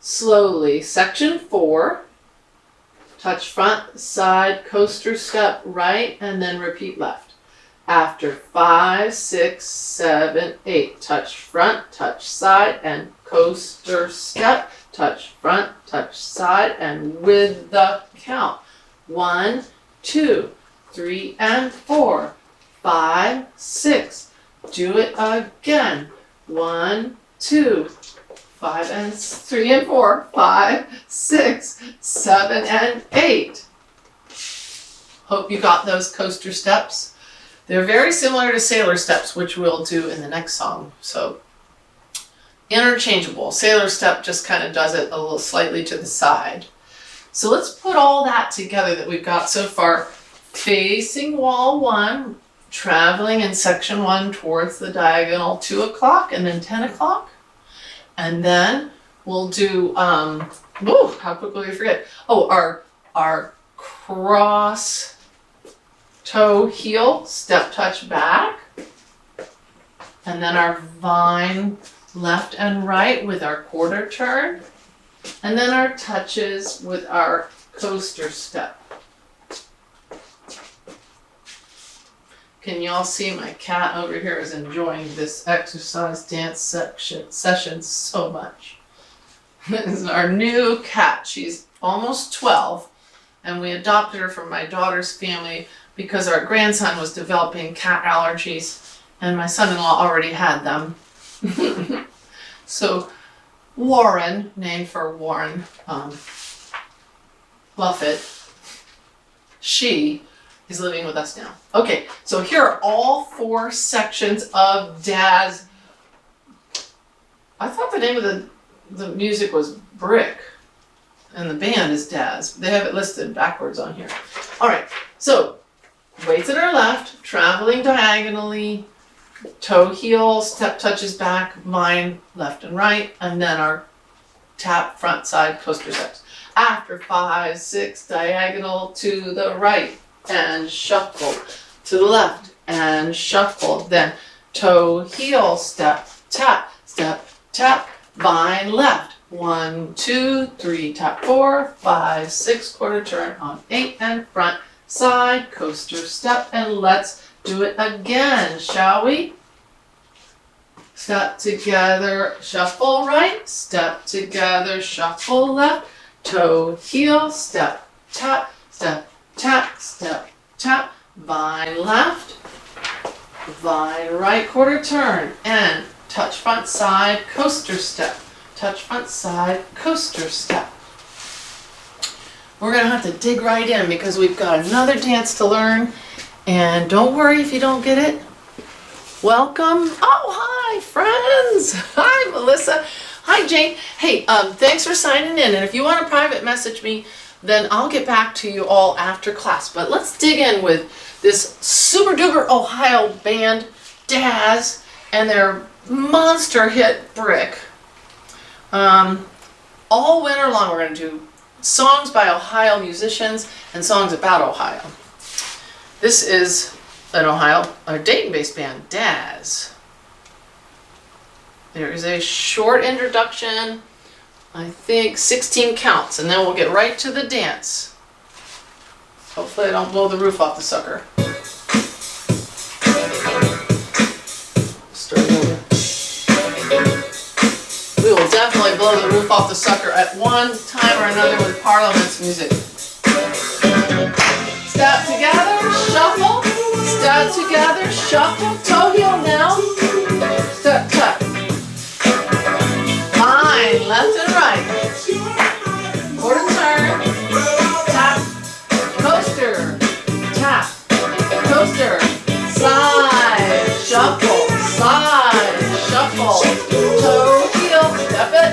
Speaker 1: Slowly, section 4, touch front, side, coaster step right, and then repeat left. After 5, 6, 7, 8, touch front, touch side, and coaster step, touch front, touch side, and with the count. 1, 2, 3, and 4, 5, 6. Do it again. 1, 2, 5 and 3 and 4, 5, 6, 7, and 8. Hope you got those coaster steps. They're very similar to sailor steps, which we'll do in the next song. So interchangeable. Sailor step just kind of does it a little slightly to the side. So let's put all that together that we've got so far. Facing wall 1, traveling in section 1 towards the diagonal 2 o'clock and then 10 o'clock. And then we'll do, how quickly we forget. Oh, our cross toe heel step touch back. And then our vine left and right with our quarter turn. And then our touches with our coaster step. Can y'all see my cat over here is enjoying this exercise dance session so much. This is our new cat. She's almost 12, and we adopted her from my daughter's family because our grandson was developing cat allergies, and my son-in-law already had them. So Warren, named for Warren Buffett, she is living with us now. Okay, so here are all 4 sections of Daz. I thought the name of the music was Brick, and the band is Daz. They have it listed backwards on here. All right, so weights at our left, traveling diagonally, toe heel, step touches back, vine left and right, and then our tap front side coaster steps. After 5, 6, diagonal to the right, and shuffle to the left and shuffle. Then toe heel step tap, vine left. 1, 2, 3, tap 4, 5, 6, quarter turn on 8 and front side coaster step. And let's do it again, shall we? Step together, shuffle right, step together, shuffle left, toe heel step tap, step tap, step, tap, vine left, vine right, quarter turn, and touch front side, coaster step, touch front side, coaster step. We're gonna have to dig right in because we've got another dance to learn, and don't worry if you don't get it. Welcome. Oh, hi, friends. Hi, Melissa. Hi, Jane. Hey, thanks for signing in. And if you want to private message me, then I'll get back to you all after class. But let's dig in with this super duper Ohio band, Dazz, and their monster hit Brick. All winter long, we're going to do songs by Ohio musicians and songs about Ohio. This is a Dayton-based band, Dazz. There is a short introduction, I think 16 counts, and then we'll get right to the dance. Hopefully I don't blow the roof off the sucker. Start over. We will definitely blow the roof off the sucker at one time or another with Parliament's music. Step together, shuffle. Step together, shuffle. Toe heel now. Step, tap. Line, left and right. Quarter turn. Tap. Coaster. Tap. Coaster. Slide. Shuffle. Slide. Shuffle. Toe heel. Step it.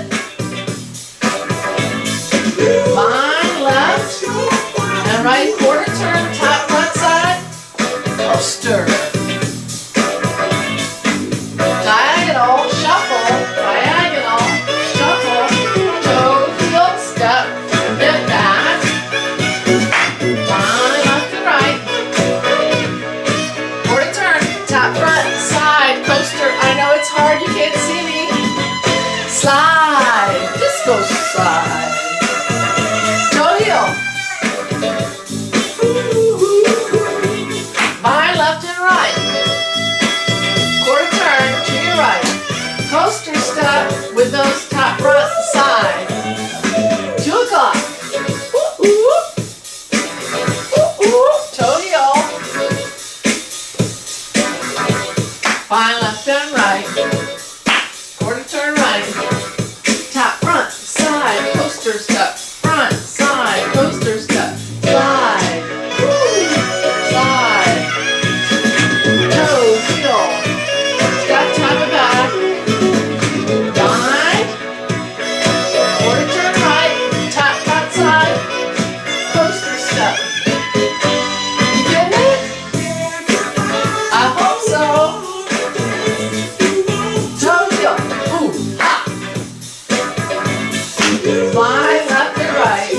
Speaker 1: Line, left and right. Quarter turn. Tap front side. Coaster. Diagonal. Shuffle. Diagonal. Shuffle. Toe heel. Step. Get back. Line, left and right. Quarter turn. Tap front side. Coaster. I know it's hard. You can't see me. Slide. Disco slide. Toe heel. Line left and right. Quarter turn to your right. Coaster step with those top front side. 2 o'clock. Ooh, ooh. Ooh, ooh. Toe heel. Line left and right. Quarter turn right. Tap front side. Coaster step. Front side. Coaster step. Slide. Slide. Toe heel. Step, tap it back. Line. Quarter turn right. Tap front side. Coaster step. You getting it? I hope so. Toe heel. Ooh, ha. Line left and right.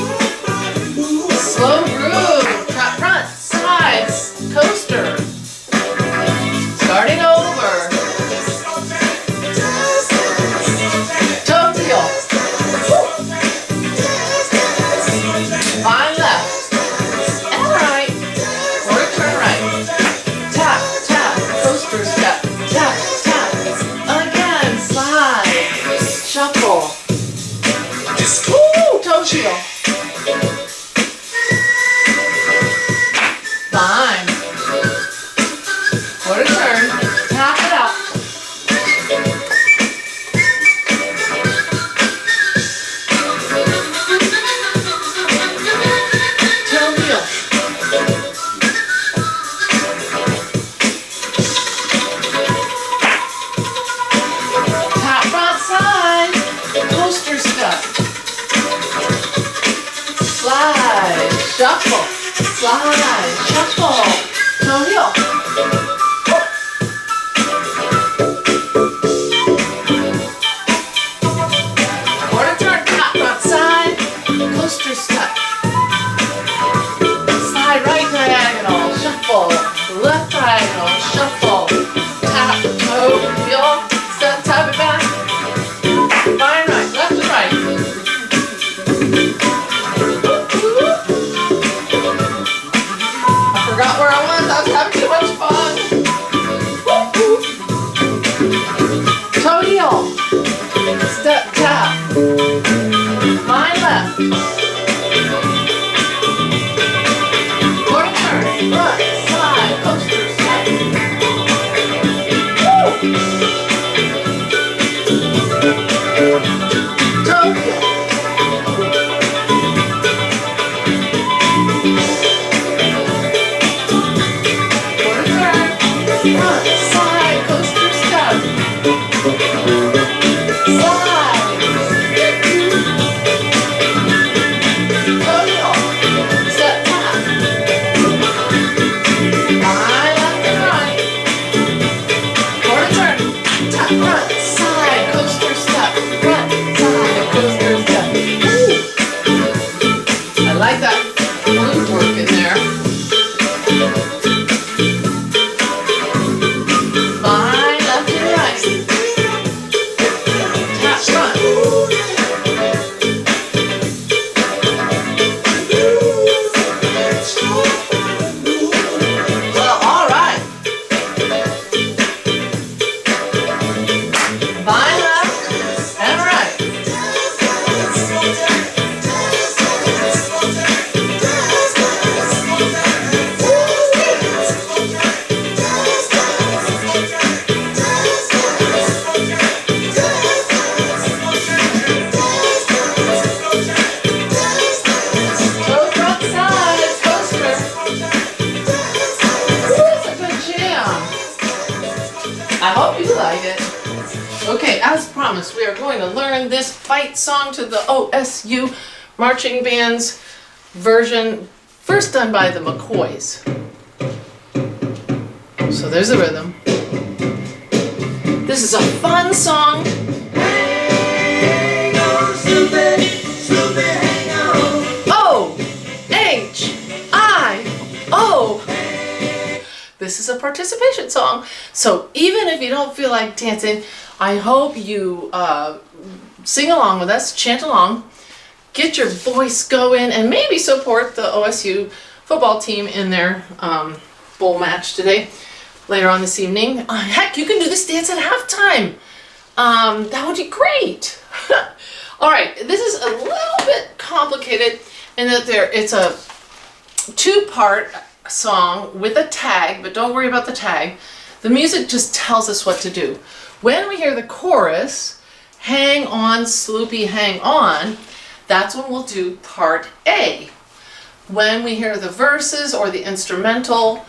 Speaker 1: Slow groove. Tap front sides. Coaster. Starting over. Toe heel. Line left and right. Quarter turn right. Tap, tap. Coaster step. Tap, tap. Again. Slide. Shuffle. Woo! Toe heel. Line. Quarter turn. Tap it out. Toe heel. Tap front side. Coaster step. Slide. Shuffle. Slide. Shuffle. Toe heel. Quarter turn, tap front side, coaster step. Slide right diagonal, shuffle. Left diagonal, shuffle. Tap, toe, heel, step, tap it back. Fine right, left and right. I forgot where I was having too much fun. Toe heel. Step, tap. Line left. Quarter turn. Front, side, coaster, step. Woo! Toe heel. Quarter turn. Front, side, coaster. tap, front, side, coaster step, front, side, coaster step. Woo! I like that glute work in there. Behind, left and right. Tap front. Well, all right. Behind, left and right. Toe front side, coaster. Woo, that's a good jam. I hope you like it. Okay, as promised, we are going to learn this fight song to the OSU marching band's version, first done by the McCoys. So there's the rhythm. This is a fun song.
Speaker 2: Hang on, Snoopy, Snoopy, hang on.
Speaker 1: O-H-I-O. This is a participation song. So even if you don't feel like dancing, I hope you sing along with us, chant along, get your voice going, and maybe support the OSU football team in their bowl match today, later on this evening. Heck, you can do this dance at halftime. That would be great. All right, this is a little bit complicated in that it's a two-part song with a tag, but don't worry about the tag. The music just tells us what to do. When we hear the chorus, hang on, Sloopy, hang on, that's when we'll do part A. When we hear the verses or the instrumental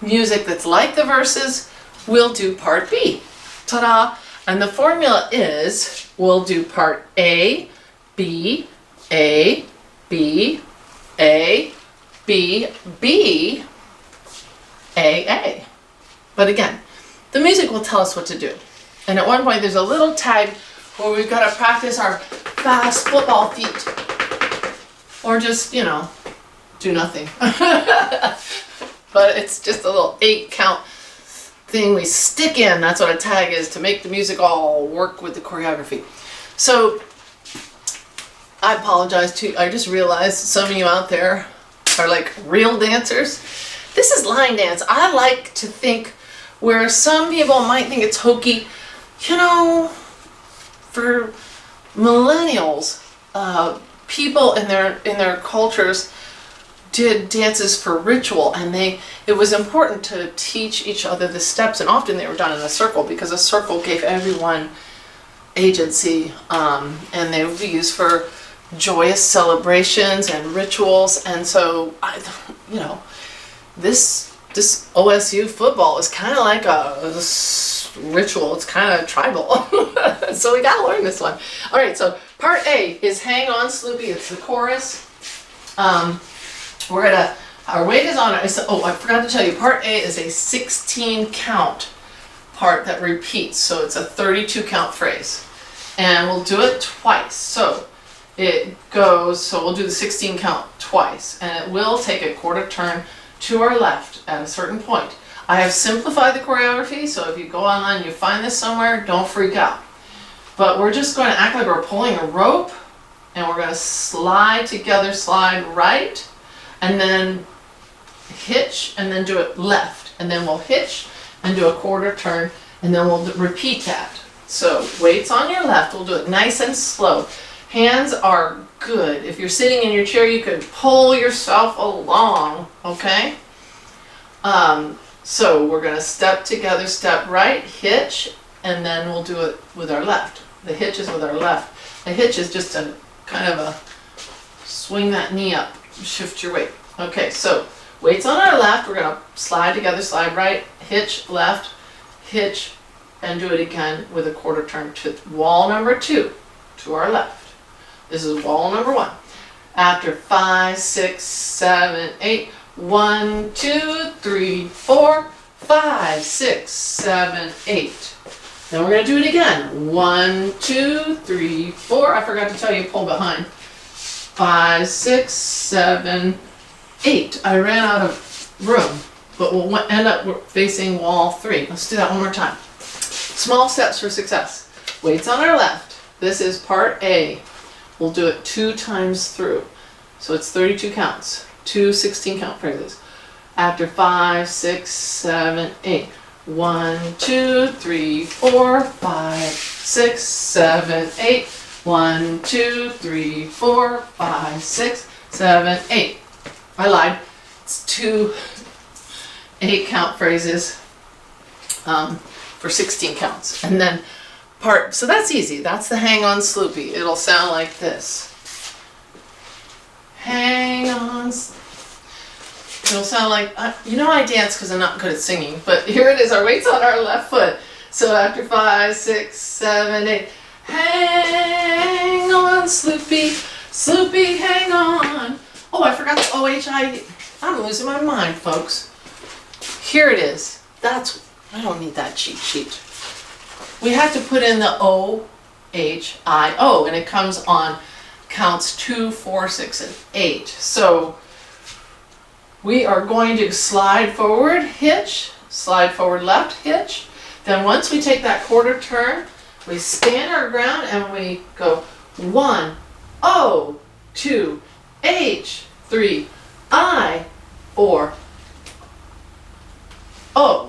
Speaker 1: music that's like the verses, we'll do part B. Ta-da! And the formula is, we'll do part A, B, A, B, A, B, B, A, A. But again, the music will tell us what to do. And at one point there's a little tag where we've got to practice our fast football feet. Or just, you know, do nothing. But it's just a little 8-count thing we stick in. That's what a tag is, to make the music all work with the choreography. So I apologize to you. I just realized some of you out there are like real dancers. This is line dance. I like to think where some people might think it's hokey, you know, for millennials, people in their cultures did dances for ritual, and it was important to teach each other the steps, and often they were done in a circle because a circle gave everyone agency, and they would be used for joyous celebrations and rituals. And so this OSU football is kind of like a ritual. It's kind of tribal. So we gotta learn this one. All right, so part A is Hang On Sloopy. It's the chorus. Our weight is on it. Oh, I forgot to tell you, part A is a 16 count part that repeats. So it's a 32 count phrase. And we'll do it twice. So it goes, so we'll do the 16 count twice. And it will take a quarter turn to our left at a certain point. I have simplified the choreography, so if you go online and you find this somewhere, don't freak out. But we're just going to act like we're pulling a rope, and we're going to slide together, slide right, and then hitch, and then do it left. And then we'll hitch and do a quarter turn, and then we'll repeat that. So weights on your left, we'll do it nice and slow. Hands are good. If you're sitting in your chair, you could pull yourself along, okay? So we're gonna step together, step right, hitch, and then we'll do it with our left. The hitch is with our left. The hitch is just a kind of a swing that knee up, shift your weight. Okay, so weights on our left, we're gonna slide together, slide right, hitch left, hitch, and do it again with a quarter turn to wall number 2 to our left. This is wall number 1. After 5, 6, 7, 8, 1, 2, 3, 4, 5, 6, 7, 8. Then we're gonna do it again. 1, 2, 3, 4. I forgot to tell you, pull behind. 5, 6, 7, 8. I ran out of room, but we'll end up facing wall 3. Let's do that one more time. Small steps for success. Weights on our left. This is part A. We'll do it 2 times through. So it's 32 counts. 2 16 count phrases. After 5, 6, 7, 8. 1, 2, 3, 4, 5, 6, 7, 8. 1, 2, 3, 4, 5, 6, 7, 8. I lied. It's 2 8 count phrases for 16 counts. And then so that's easy. That's the hang on Sloopy. It'll sound like this. Hang on. It'll sound like, you know, I dance because I'm not good at singing, but here it is. Our weight's on our left foot. So after 5, 6, 7, 8. Hang on, Sloopy. Sloopy, hang on. Oh, I forgot the OHI. I'm losing my mind, folks. Here it is. I don't need that cheat sheet. We have to put in the OHIO, and it comes on counts 2, 4, 6, and 8. So we are going to slide forward, hitch, slide forward left, hitch. Then once we take that quarter turn, we stand our ground and we go 1, O, 2, H, 3, I, 4, O.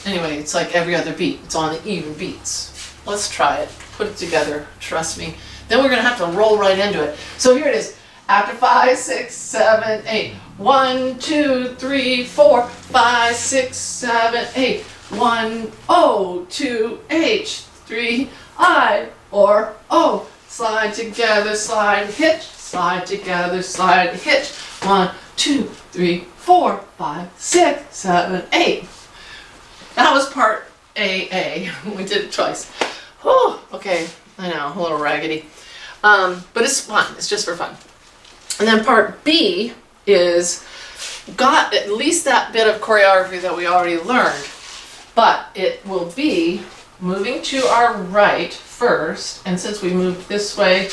Speaker 1: Anyway, it's like every other beat. It's on the even beats. Let's try it. Put it together. Trust me. Then we're going to have to roll right into it. So here it is. After 5, 6, 7, 8. 1, 2, 3, 4, 5, 6, 7, 8. 1, O, 2, H, 3, I, 4, O. Slide together, slide, hitch. Slide together, slide, hitch. 1, 2, 3, 4, 5, 6, 7, 8. That was part AA. We did it twice. Whew, okay, I know, a little raggedy. But it's fun. It's just for fun. And then part B is got at least that bit of choreography that we already learned. But it will be moving to our right first. And since we moved this way,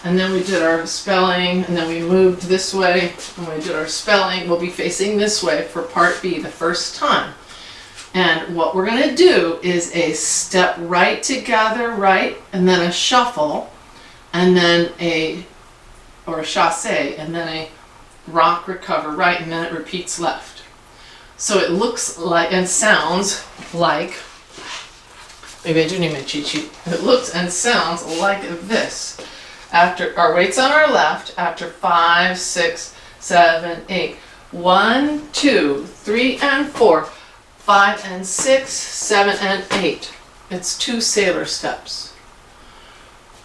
Speaker 1: and then we did our spelling, and then we moved this way, and we did our spelling, we'll be facing this way for part B the first time. And what we're going to do is a step right together, right, and then a shuffle, and then a chasse, and then a rock, recover, right, and then it repeats left. So it looks like and sounds like, maybe I do need my cheat sheet. It looks and sounds like this. After our weight's on our left, after 5, 6, 7, 8. 1, 2, 3, and 4. 5 and 6, 7 and 8. It's 2 sailor steps.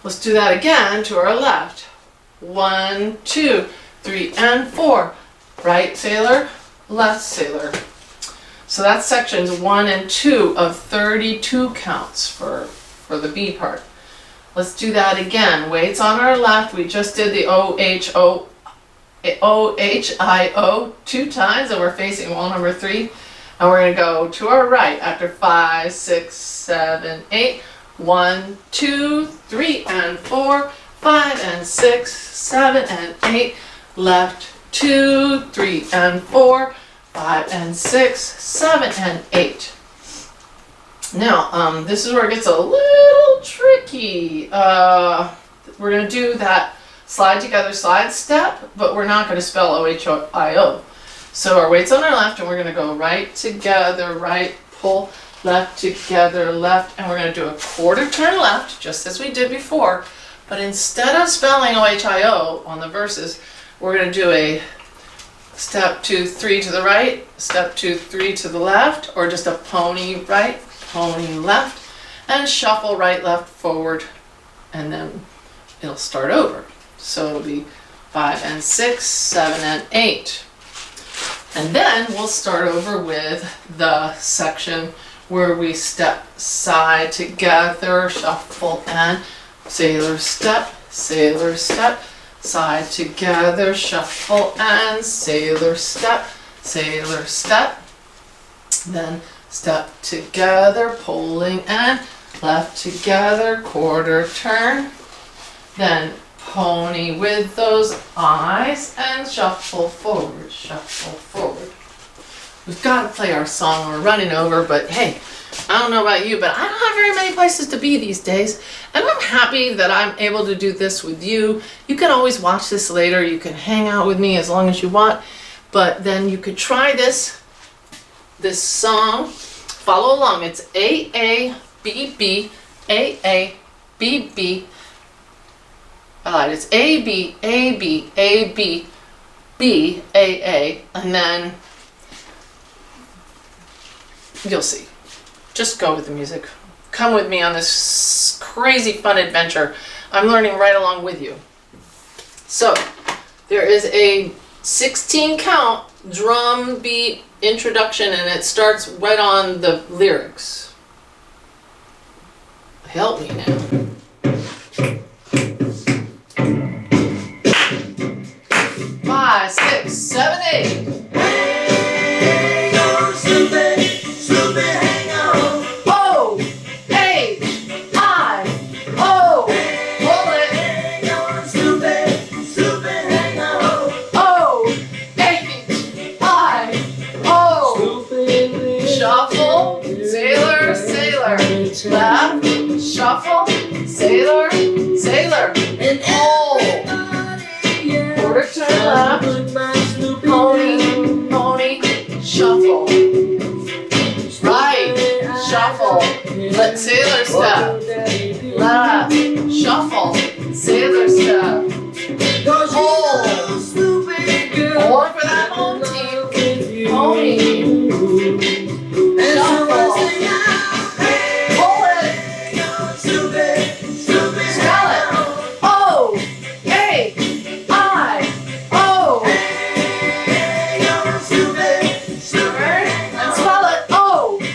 Speaker 1: Let's do that again to our left. 1, 2, 3, and 4. Right sailor, left sailor. So that's sections 1 and 2 of 32 counts for the B part. Let's do that again. Weights on our left. We just did the OHIO 2 times, and we're facing wall number 3. And we're going to go to our right after 5, 6, 7, 8. 1, 2, 3, and 4. 5 and 6, 7 and 8. Left 2, 3, and 4. 5 and 6, 7 and 8. Now, this is where it gets a little tricky. We're going to do that slide together slide step, but we're not going to spell OHIO. So our weight's on our left, and we're going to go right together, right, pull, left together, left, and we're going to do a quarter turn left, just as we did before. But instead of spelling OHIO on the verses, we're going to do a step 2, 3 to the right, step 2, 3 to the left, or just a pony right, pony left, and shuffle right, left, forward, and then it'll start over. So it'll be 5 and 6, 7 and 8. And then we'll start over with the section where we step side together, shuffle, and sailor step, side together, shuffle, and sailor step, Then step together, pulling and left together, quarter turn. Then pony with those eyes and shuffle forward, shuffle forward. We've got to play our song. We're running over, but hey, I don't know about you, but I don't have very many places to be these days. And I'm happy that I'm able to do this with you. You can always watch this later. You can hang out with me as long as you want. But then you could try this song. Follow along. It's A-A-B-B, A-A-B-B. It's A-B-A-B-A-B-B-A-A. And then you'll see. Just go with the music. Come with me on this crazy fun adventure. I'm learning right along with you. So, there is a 16 count drum beat introduction and it starts right on the lyrics. Help me now. 5, 6, 7, 8.
Speaker 2: Hang on, Snoopy, Snoopy, hang on.
Speaker 1: O-H-I-O. Pull it.
Speaker 2: Hang on, Snoopy, Snoopy, hang on.
Speaker 1: O-H-I-O. Shuffle, sailor, sailor. Left, shuffle, sailor, sailor.
Speaker 2: And
Speaker 1: Pull. Quarter turn left. Pony, pony, shuffle. Right, shuffle. Let sailor step. Left, shuffle. Sailor step. Hold. Hold for that home team. Pony. Shuffle. Pull it. Spell it. O-H-I-O. And spell it O-H-I-O.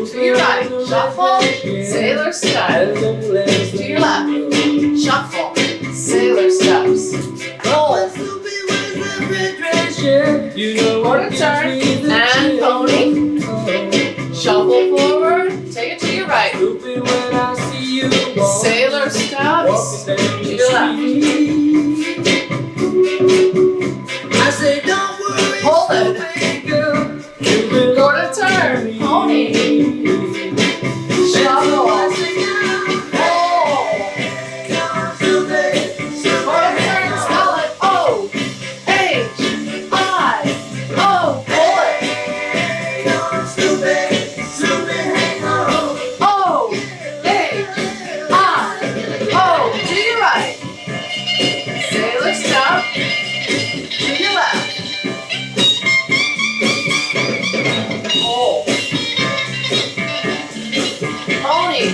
Speaker 1: To your right, shuffle, sailor step. To your left, shuffle, sailor steps. Roll, quarter turn, and pony. Shuffle forward, take it to your right. Sailor steps, to your left.
Speaker 2: I say, don't worry,
Speaker 1: Hold it. Quarter turn, pony. Shuffle. Pull. Quarter turn, spell it O-H-I-O. Pull it. O-H-I-O. To your right. Sailor step. To your left. Pull. Pony.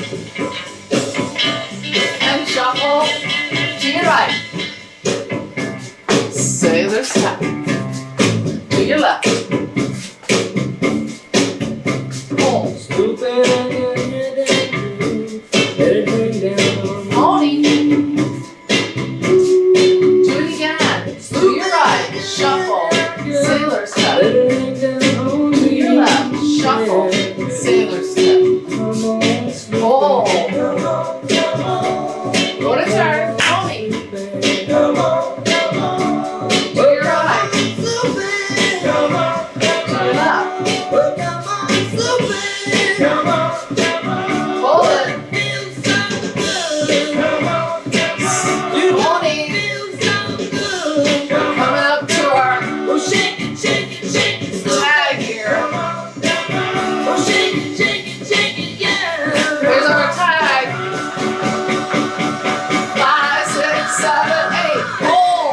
Speaker 1: And shuffle to your right. Sailor step. To your left. Pull. Pony. Do it again. To your right. Shuffle. Sailor step. To your left. Shuffle. Sailor step. Pull. Quarter turn. Pony. To your right. To your left. Pull it. Pony. Coming up to our tag here. Here's our tag. 5, 6, 7, 8. Pull.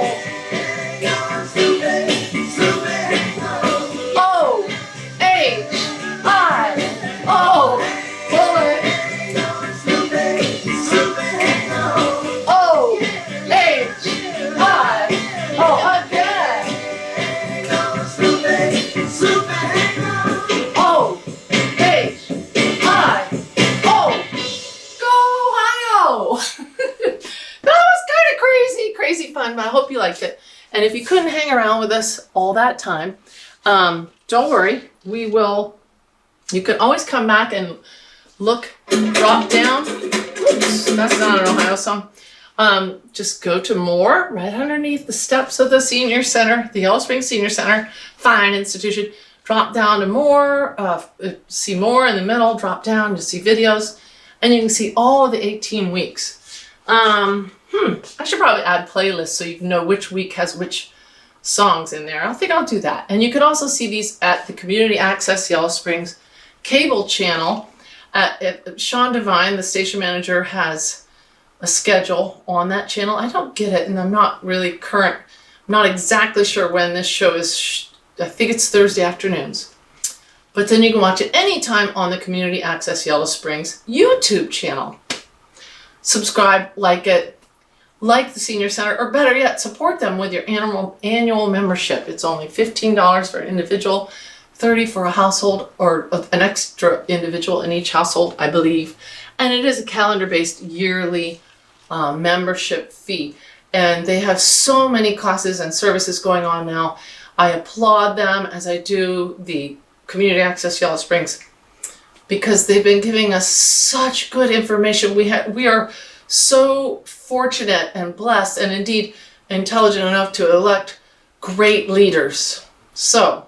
Speaker 1: O-H-I-O. Pull it. O-H-I-O. Again. O-H-I-O. Go Ohio. That was kind of crazy fun, but I hope you liked it. And if you couldn't hang around with us all that time, Don't worry, you can always come back and look, drop down. Oops, that's not an Ohio song. Just go to more right underneath the steps of the senior center, the Yellow Springs Senior Center, fine institution. Drop down to more, see more in the middle, drop down, you see videos, and you can see all of the 18 weeks. I should probably add playlists so you can know which week has which songs in there. I think I'll do that. And you can also see these at the Community Access Yellow Springs cable channel. Sean Devine, the station manager, has a schedule on that channel. I don't get it, and I'm not really current. I'm not exactly sure when this show is. I think it's Thursday afternoons. But then you can watch it anytime on the Community Access Yellow Springs YouTube channel. Subscribe, like it, like the Senior Center, or better yet, support them with your annual membership. It's only $15 for an individual, $30 for a household, or an extra individual in each household, I believe. And it is a calendar-based yearly membership fee. And they have so many classes and services going on now. I applaud them, as I do the Community Access Yellow Springs, because they've been giving us such good information. We are so fortunate and blessed, and indeed intelligent enough to elect great leaders. So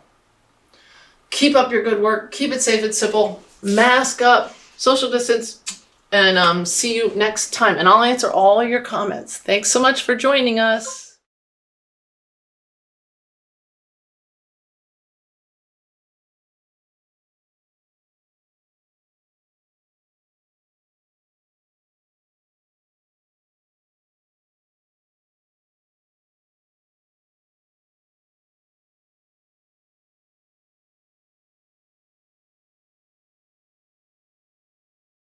Speaker 1: keep up your good work, keep it safe and simple, mask up, social distance, and see you next time. And I'll answer all your comments. Thanks so much for joining us.